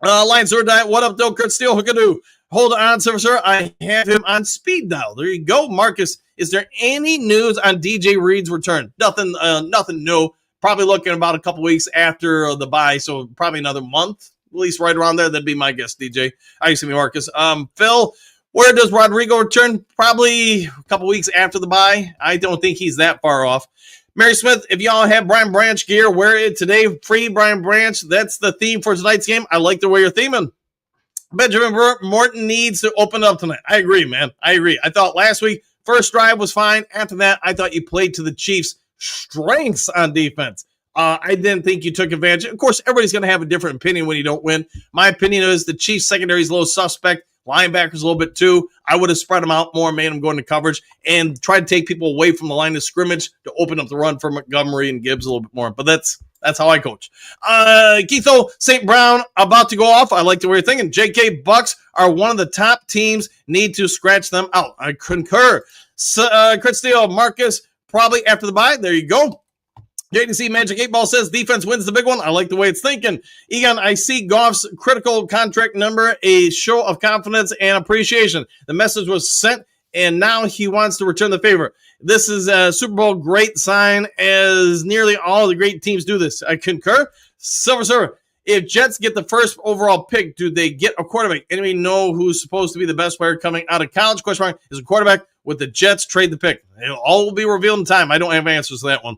Lions or Diet, what up, though? Kurt Steele, Hookadoo. Hold on, sir. I have him on speed dial. There you go. Marcus, is there any news on DJ Reed's return? Nothing new. Probably looking about a couple weeks after the bye, so probably another month, at least right around there. That'd be my guess, DJ. Excuse me, Marcus. Phil, where does Rodrigo return? Probably a couple weeks after the bye. I don't think he's that far off. Mary Smith, if y'all have Brian Branch gear, wear it today. Free Brian Branch. That's the theme for tonight's game. I like the way you're theming. Benjamin Morton needs to open up tonight. I agree, man. I agree. I thought last week, first drive was fine. After that, I thought you played to the Chiefs' strengths on defense. I didn't think you took advantage. Of course, everybody's going to have a different opinion when you don't win. My opinion is the Chiefs' secondary is a little suspect. Linebackers a little bit too. I would have spread them out more, made them go into coverage, and try to take people away from the line of scrimmage to open up the run for Montgomery and Gibbs a little bit more. But that's how I coach. Keitho, St. Brown, about to go off. I like the way you're thinking. JK Bucs are one of the top teams. Need to scratch them out. I concur. Chris Steele, Marcus, probably after the bye. There you go. JDC Magic 8 Ball says defense wins the big one. I like the way it's thinking. Egon, I see Goff's critical contract number, a show of confidence and appreciation. The message was sent, and now he wants to return the favor. This is a Super Bowl great sign, as nearly all the great teams do this. I concur. Silver Server, if Jets get the first overall pick, do they get a quarterback? Anybody know who's supposed to be the best player coming out of college? Question mark. Is a quarterback with the Jets trade the pick? It all will be revealed in time. I don't have answers to that one.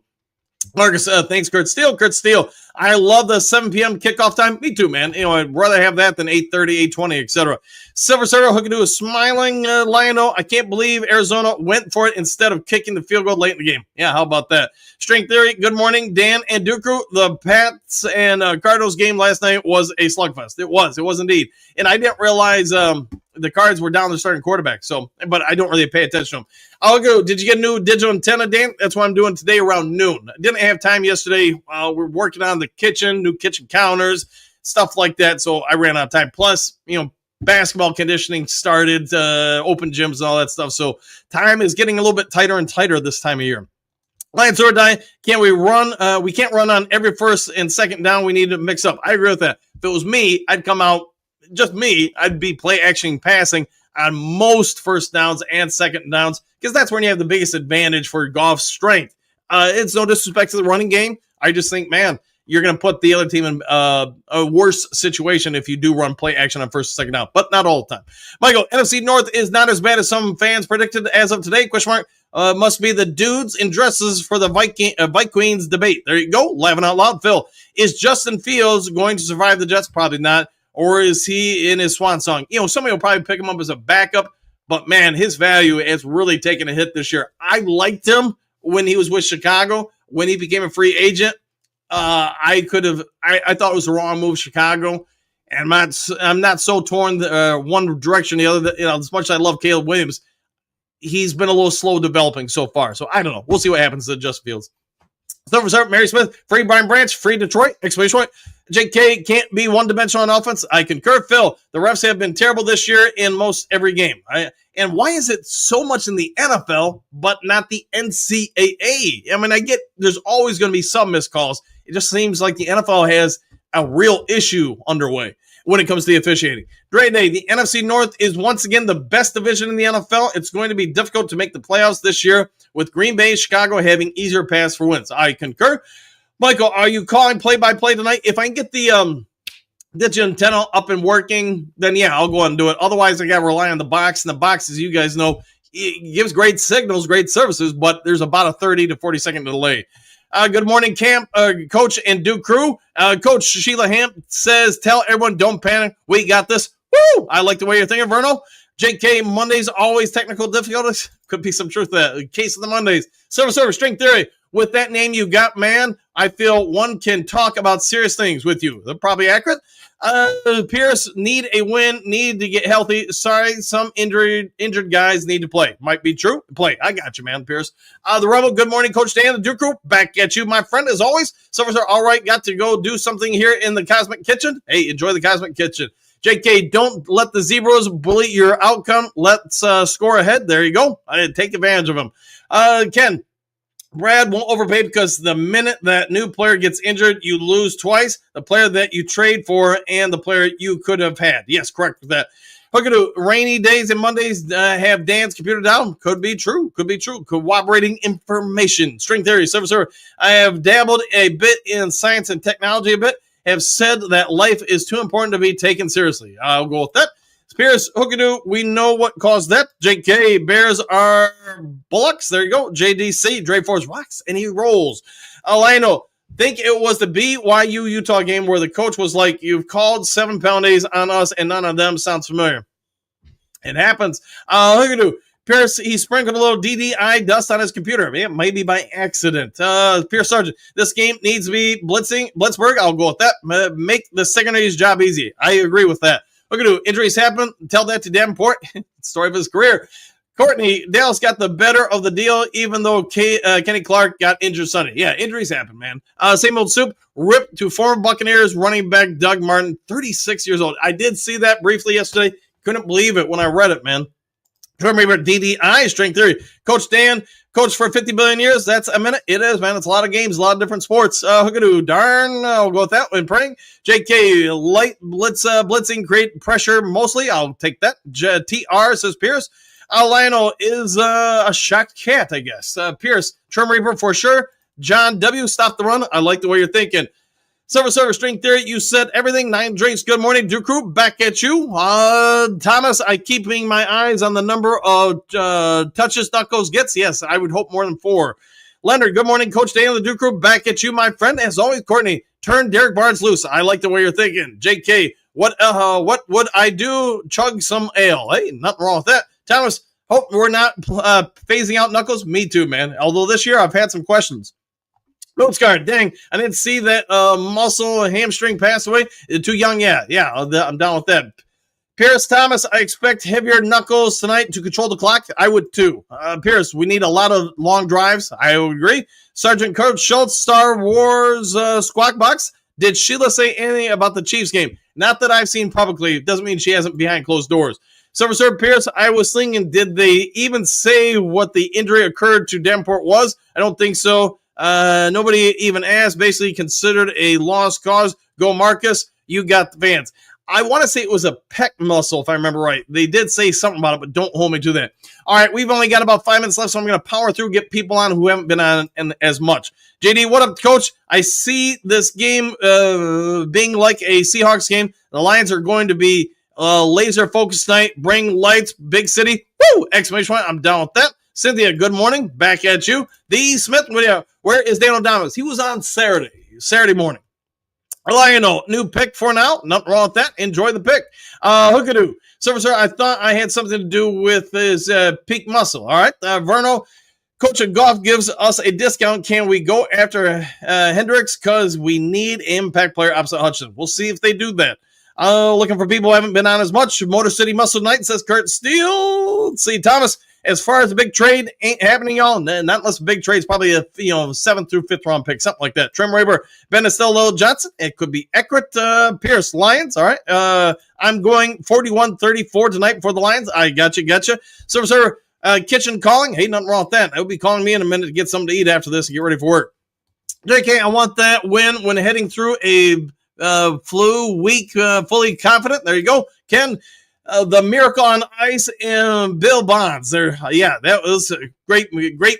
Marcus, thanks, Kurt Steele. Kurt Steele, I love the 7 p.m. kickoff time. Me too, man. I'd rather have that than 8:30, 8:20, etc. Silver Server, Hookadoo is smiling. Lionel, I can't believe Arizona went for it instead of kicking the field goal late in the game. Yeah, how about that? Strength Theory, good morning, Dan and Dooku. The Pats and Cardinals game last night was a slugfest. It was indeed. And I didn't realize the Cards were down their starting quarterback. But I don't really pay attention to them. I'll go. Did you get a new digital antenna, Dan? That's what I'm doing today around noon. I didn't have time yesterday. We're working on the kitchen, new kitchen counters, stuff like that. So I ran out of time. Plus, basketball conditioning started, open gyms and all that stuff. So time is getting a little bit tighter and tighter this time of year. Lions or die, can't we run? We can't run on every first and second down. We need to mix up. I agree with that. If it was me, I'd come out, just me, I'd be play action passing on most first downs and second downs because that's when you have the biggest advantage for Goff's strength. It's no disrespect to the running game. I just think, man, you're going to put the other team in a worse situation if you do run play action on first and second down, but not all the time. Michael, NFC North is not as bad as some fans predicted as of today, question mark. Must be the dudes in dresses for the Vikings debate. There you go, laughing out loud. Phil, is Justin Fields going to survive the Jets? Probably not. Or is he in his swan song? Somebody will probably pick him up as a backup, but man, his value has really taken a hit this year. I liked him when he was with Chicago. When he became a free agent, I thought it was the wrong move, Chicago. And I'm not so torn one direction or the other. As much as I love Caleb Williams, he's been a little slow developing so far. So I don't know. We'll see what happens to Justin Fields. Silver, Mary Smith, free Brian Branch, free Detroit, exclamation point. JK can't be one-dimensional on offense. I concur. Phil, the refs have been terrible this year in most every game. And why is it so much in the NFL, but not the NCAA? I mean, I get there's always going to be some missed calls. It just seems like the NFL has a real issue underway when it comes to the officiating. Dre Day, the NFC North is once again the best division in the NFL. It's going to be difficult to make the playoffs this year with Green Bay, Chicago having easier paths for wins. I concur. Michael, are you calling play-by-play tonight? If I can get the digital antenna up and working, then yeah, I'll go ahead and do it. Otherwise, I got to rely on the box. And the box, as you guys know, it gives great signals, great services, but there's about a 30 to 40-second delay. Good morning, Camp, Coach, and Duke crew. Coach Sheila Hamp says, tell everyone, don't panic. We got this. Woo! I like the way you're thinking, Verno. JK, Mondays always technical difficulties. Could be some truth to that. Case of the Mondays. Server, string theory. With that name you got, man, I feel one can talk about serious things with you. They're probably accurate. Pierce, need a win, need to get healthy. Sorry, some injured guys need to play. Might be true. Play. I got you, man, Pierce. The Rebel, good morning, Coach Dan, the Duke Group. Back at you, my friend, as always. Servers are all right. Got to go do something here in the Cosmic Kitchen. Hey, enjoy the Cosmic Kitchen. JK, don't let the Zebras bully your outcome. Let's score ahead. There you go. I didn't take advantage of them. Ken, Brad won't overpay because the minute that new player gets injured, you lose twice. The player that you trade for and the player you could have had. Yes, correct with that. Hookah, rainy days and Mondays have Dan's computer down. Could be true. Could be true. Corroborating information. String theory. Server. I have dabbled a bit in science and technology a bit. Have said that life is too important to be taken seriously. I'll go with that. Spears, Hookadoo, we know what caused that. JK, Bears are Bullocks. There you go. JDC, Dreyfus rocks, and he rolls. Alano, think it was the BYU Utah game where the coach was like, you've called 7 penalties on us, and none of them sounds familiar. It happens. Hookadoo, Pierce, he sprinkled a little DDI dust on his computer. Yeah, maybe by accident. Pierce Sargent, this game needs to be Blitzburg. I'll go with that. Make the secondary's job easy. I agree with that. Look at it. Injuries happen. Tell that to Davenport. Story of his career. Courtney, Dallas got the better of the deal, even though Kenny Clark got injured Sunday. Yeah, injuries happen, man. Same old soup. Ripped to former Buccaneers running back Doug Martin, 36 years old. I did see that briefly yesterday. Couldn't believe it when I read it, man. Remember DDI, strength theory. Coach Dan, coach for 50 billion years. That's a minute. It is, man. It's a lot of games, a lot of different sports. Hookadoo, darn. I'll go with that one. Praying. JK, light blitzing, create pressure mostly. I'll take that. TR, says Pierce. Lionel is a shocked cat, I guess. Pierce, Trim Reaper for sure. John W, stop the run. I like the way you're thinking. Server, string theory, you said everything. 9 drinks, good morning. Duke Crew, back at you. Thomas, I keeping my eyes on the number of touches Knuckles gets. Yes, I would hope more than 4. Leonard, good morning. Coach Dan of the Duke Crew, back at you, my friend. As always, Courtney, turn Derek Barnes loose. I like the way you're thinking. JK, what would I do? Chug some ale. Hey, nothing wrong with that. Thomas, hope we're not phasing out Knuckles. Me too, man. Although this year I've had some questions. Notes card, dang, I didn't see that muscle hamstring pass away. Too young, yeah, I'm down with that. Pierce Thomas, I expect heavier Knuckles tonight to control the clock. I would too. Pierce, we need a lot of long drives. I would agree. Sergeant Kurt Schultz, Star Wars Squawk Box. Did Sheila say anything about the Chiefs game? Not that I've seen publicly. It doesn't mean she hasn't behind closed doors. Silver Surfer Pierce, I was thinking, did they even say what the injury occurred to Davenport was? I don't think so. Nobody even asked. Basically considered a lost cause. Go Marcus. You got the fans. I want to say it was a pec muscle, if I remember right. They did say something about it, but don't hold me to that. All right, we've only got about 5 minutes left, so I'm going to power through, get people on who haven't been on as much. JD, what up, Coach? I see this game being like a Seahawks game. The Lions are going to be laser focused tonight. Bring lights, big city. Woo! Exclamation point. I'm down with that. Cynthia, good morning. Back at you. D. Smith, where is Daniel Dominguez? He was on Saturday morning. Lion, new pick for now. Nothing wrong with that. Enjoy the pick. Hookadoo. Silver Sir, I thought I had something to do with his peak muscle. All right. Verno, Coach of Goff gives us a discount. Can we go after Hendricks? Because we need impact player opposite Hutchinson. We'll see if they do that. Looking for people who haven't been on as much. Motor City Muscle Night, says Kurt Steele. Let's see, Thomas, as far as the big trade ain't happening, y'all. Not unless the big trade's probably a 7th through 5th round pick, something like that. Trim Raber, Ben Estelle, Johnson. It could be Eckert, Pierce, Lions. All right. I'm going 41-34 tonight for the Lions. I gotcha. Silver Server, kitchen calling. Hey, nothing wrong with that. They'll be calling me in a minute to get something to eat after this and get ready for work. JK, I want that win when heading through a flu week, fully confident. There you go. Ken, the Miracle on Ice and Bill Bonds. That was a great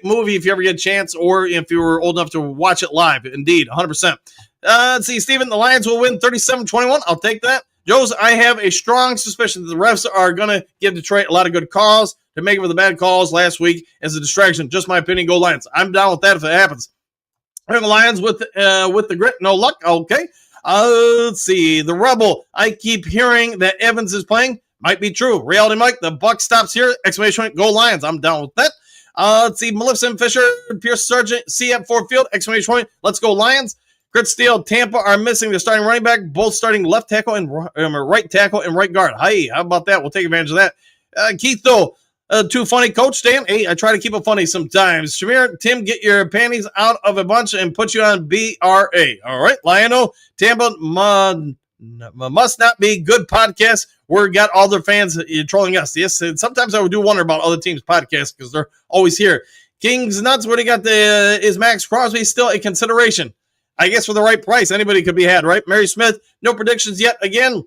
movie if you ever get a chance, or if you were old enough to watch it live. Indeed, 100%. Let's see, Steven, the Lions will win 37-21. I'll take that. Joe's, I have a strong suspicion that the refs are going to give Detroit a lot of good calls to make up for the bad calls last week as a distraction. Just my opinion. Go Lions. I'm down with that if it happens. I have the Lions with the grit. No luck. Okay. Let's see. The Rebel. I keep hearing that Evans is playing. Might be true. Reality Mike. The Bucs stops here. Exclamation point. Go Lions. I'm down with that. Let's see. Maleficent Fisher. Pierce Sargent. C at Ford Field. Exclamation point. Let's go Lions. Grit Steele. Tampa are missing their starting running back. Both starting left tackle and right tackle and right guard. Hey, how about that? We'll take advantage of that. Keith, though. Too funny, Coach Dan. Hey, I try to keep it funny sometimes. Shamir, Tim, get your panties out of a bunch and put you on BRA. All right, Lionel, Tampa must not be good podcast. We got all their fans trolling us. Yes, and sometimes I do wonder about other teams' podcasts because they're always here. Kings Nuts, what do you got? Is Max Crosby still a consideration? I guess for the right price, anybody could be had, right? Mary Smith, no predictions yet. Again,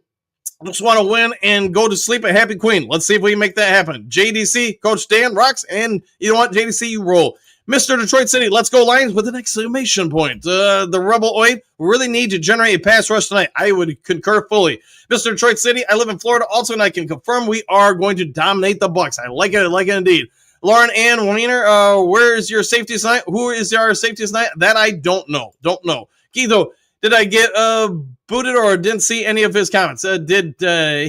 just want to win and go to sleep a happy queen. Let's see if we can make that happen. JDC, Coach Dan rocks, and you know what, JDC, you roll. Mr. Detroit City, let's go Lions with an exclamation point. The Rebel Oid really need to generate a pass rush tonight. I would concur fully. Mr. Detroit City, I live in Florida also, and I can confirm we are going to dominate the Bucs. I like it indeed. Lauren Ann Weiner, where is your safety tonight? Who is our safety tonight? That I don't know. Keitho, did I get booted or didn't see any of his comments? Did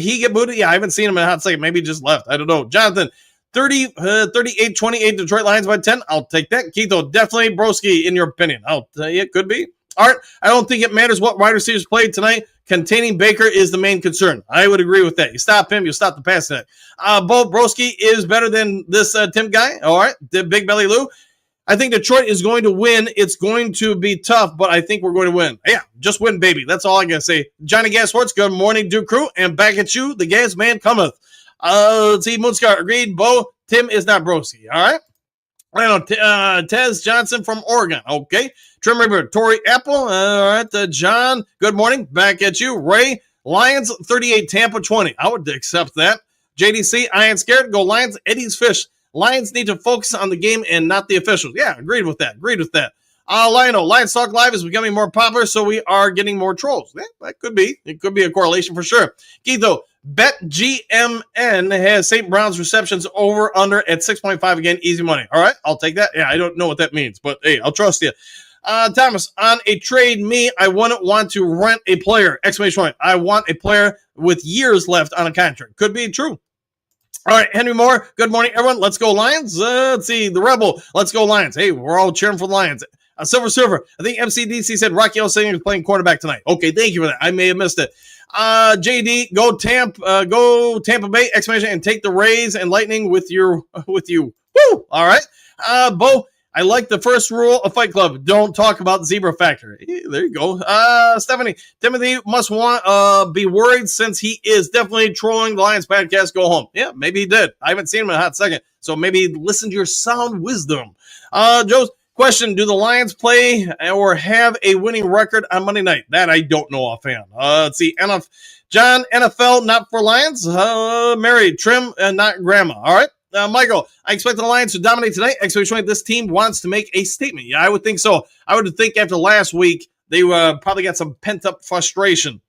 he get booted? Yeah, I haven't seen him in a hot second. Maybe he just left. I don't know. Jonathan, 38-28 Detroit Lions by 10. I'll take that. Keitho, definitely Broski, in your opinion. I'll tell you, it could be. Art, I don't think it matters what wide receivers played tonight. Containing Baker is the main concern. I would agree with that. You stop him, you stop the pass net. Bo Broski is better than this Tim guy. All right, the Big Belly Lou. I think Detroit is going to win. It's going to be tough, but I think we're going to win. Yeah, just win, baby. That's all I got to say. Johnny Gas Sports, good morning, Duke Crew. And back at you, the gas man cometh. Let's see, Moonscar, agreed. Bo, Tim is not Broski. All right. I don't know, Tez Johnson from Oregon. Okay. Trim River, Tori Apple. All right. John, good morning. Back at you. Ray, Lions 38, Tampa 20. I would accept that. JDC, I ain't scared. Go Lions. Eddie's Fish. Lions need to focus on the game and not the officials. Yeah, agreed with that. Lionel, Lions Talk Live is becoming more popular, so we are getting more trolls. Yeah, that could be. It could be a correlation for sure. Keitho, BetGMN has St. Brown's receptions over under at 6.5 again. Easy money. All right, I'll take that. Yeah, I don't know what that means, but hey, I'll trust you. Thomas, on a trade, I wouldn't want to rent a player. Exclamation point. I want a player with years left on a contract. Could be true. All right, Henry Moore, good morning, everyone. Let's go Lions. Let's see, the Rebel. Let's go Lions. Hey, we're all cheering for the Lions. Silver Server, I think MCDC said Rocky Elsing is playing quarterback tonight. Okay, thank you for that. I may have missed it. JD, go Tampa Bay, exclamation, and take the Rays and Lightning with you. Woo! All right. Bo, I like the first rule of Fight Club. Don't talk about the zebra factor. There you go. Stephanie, Timothy must be worried since he is definitely trolling the Lions podcast. Go home. Yeah, maybe he did. I haven't seen him in a hot second. So maybe listen to your sound wisdom. Joe's question, do the Lions play or have a winning record on Monday night? That I don't know offhand. Let's see. John, NFL, not for Lions. Mary, Trim, not Grandma. All right. Michael, I expect the Lions to dominate tonight. Expectation this team wants to make a statement. Yeah, I would think so. I would think after last week, they probably got some pent-up frustration.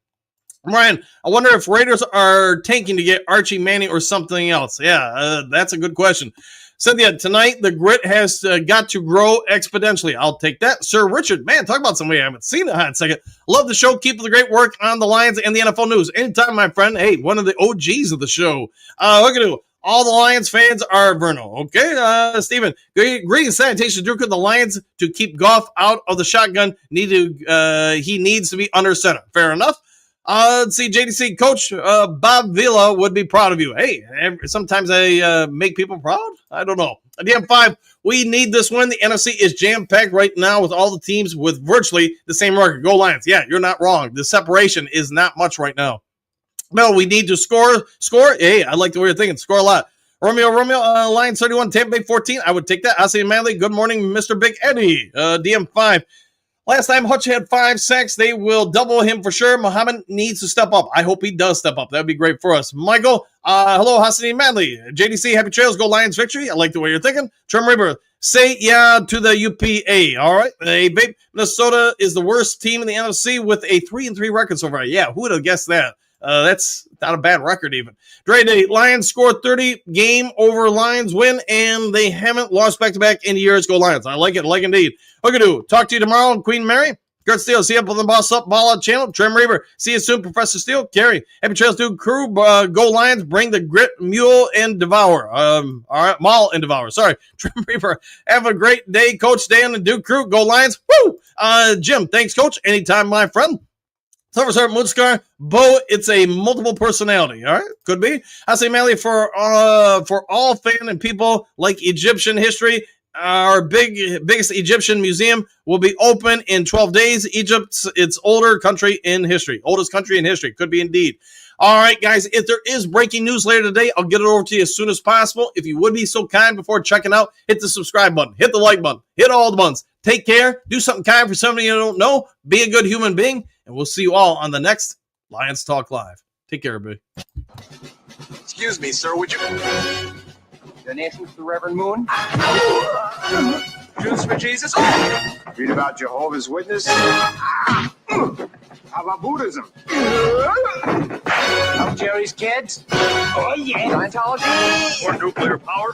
Ryan, I wonder if Raiders are tanking to get Archie Manning or something else. Yeah, that's a good question. Cynthia, tonight the grit has got to grow exponentially. I'll take that. Sir Richard, man, talk about somebody I haven't seen in a hot second. Love the show. Keep up the great work on the Lions and the NFL news. Anytime, my friend. Hey, one of the OGs of the show. Look at you. All the Lions fans are Verno. Okay, Steven. Greetings, salutations, Drew. The Lions to keep Goff out of the shotgun. He needs to be under center. Fair enough. Let's see, JDC coach Bob Villa would be proud of you. Hey, sometimes I make people proud. I don't know. DM5, we need this win. The NFC is jam-packed right now with all the teams with virtually the same record. Go Lions. Yeah, you're not wrong. The separation is not much right now. No, we need to score. Hey, I like the way you're thinking. Score a lot. Romeo, Lions 31, Tampa Bay 14. I would take that. I say Manley. Good morning, Mr. Big Eddie. DM5. Last time Hutch had 5 sacks. They will double him for sure. Muhammad needs to step up. I hope he does step up. That would be great for us. Michael, hello, Hassani Manley. JDC, happy trails. Go Lions victory. I like the way you're thinking. Trim Reaper, say yeah to the UPA. All right. Hey, babe, Minnesota is the worst team in the NFC with a 3-3 record so far. Yeah, who would have guessed that? That's not a bad record even. Dre Day, Lions score 30, game over Lions win, and they haven't lost back-to-back in years. Go Lions. I like it. Like indeed. Hookadoo, talk to you tomorrow, Queen Mary. Gert Steele, see you up on the Boss Up Ball Out channel. Trim Reaver, see you soon, Professor Steele. Gary, happy trails to crew. Go Lions, bring the grit, mule, and devour. All right, maul and devour. Sorry. Trim Reaver, have a great day, Coach Dan and Duke crew. Go Lions. Woo! Jim, thanks, Coach. Anytime, my friend. Silver Star Moonscar, Bo, it's a multiple personality. All right, could be. I say, Manley, for all fan and people like Egyptian history, our biggest Egyptian museum will be open in 12 days. Egypt's its oldest country in history. Could be indeed. All right, guys, if there is breaking news later today, I'll get it over to you as soon as possible. If you would be so kind before checking out, hit the subscribe button, hit the like button, hit all the buttons. Take care. Do something kind for somebody you don't know. Be a good human being. And we'll see you all on the next Lions Talk Live. Take care, everybody. Excuse me, sir, would you... Donations to Reverend Moon? Jews for Jesus? Read about Jehovah's Witness? How about Buddhism? Help Jerry's kids? Oh, yeah. Scientology? Or nuclear power?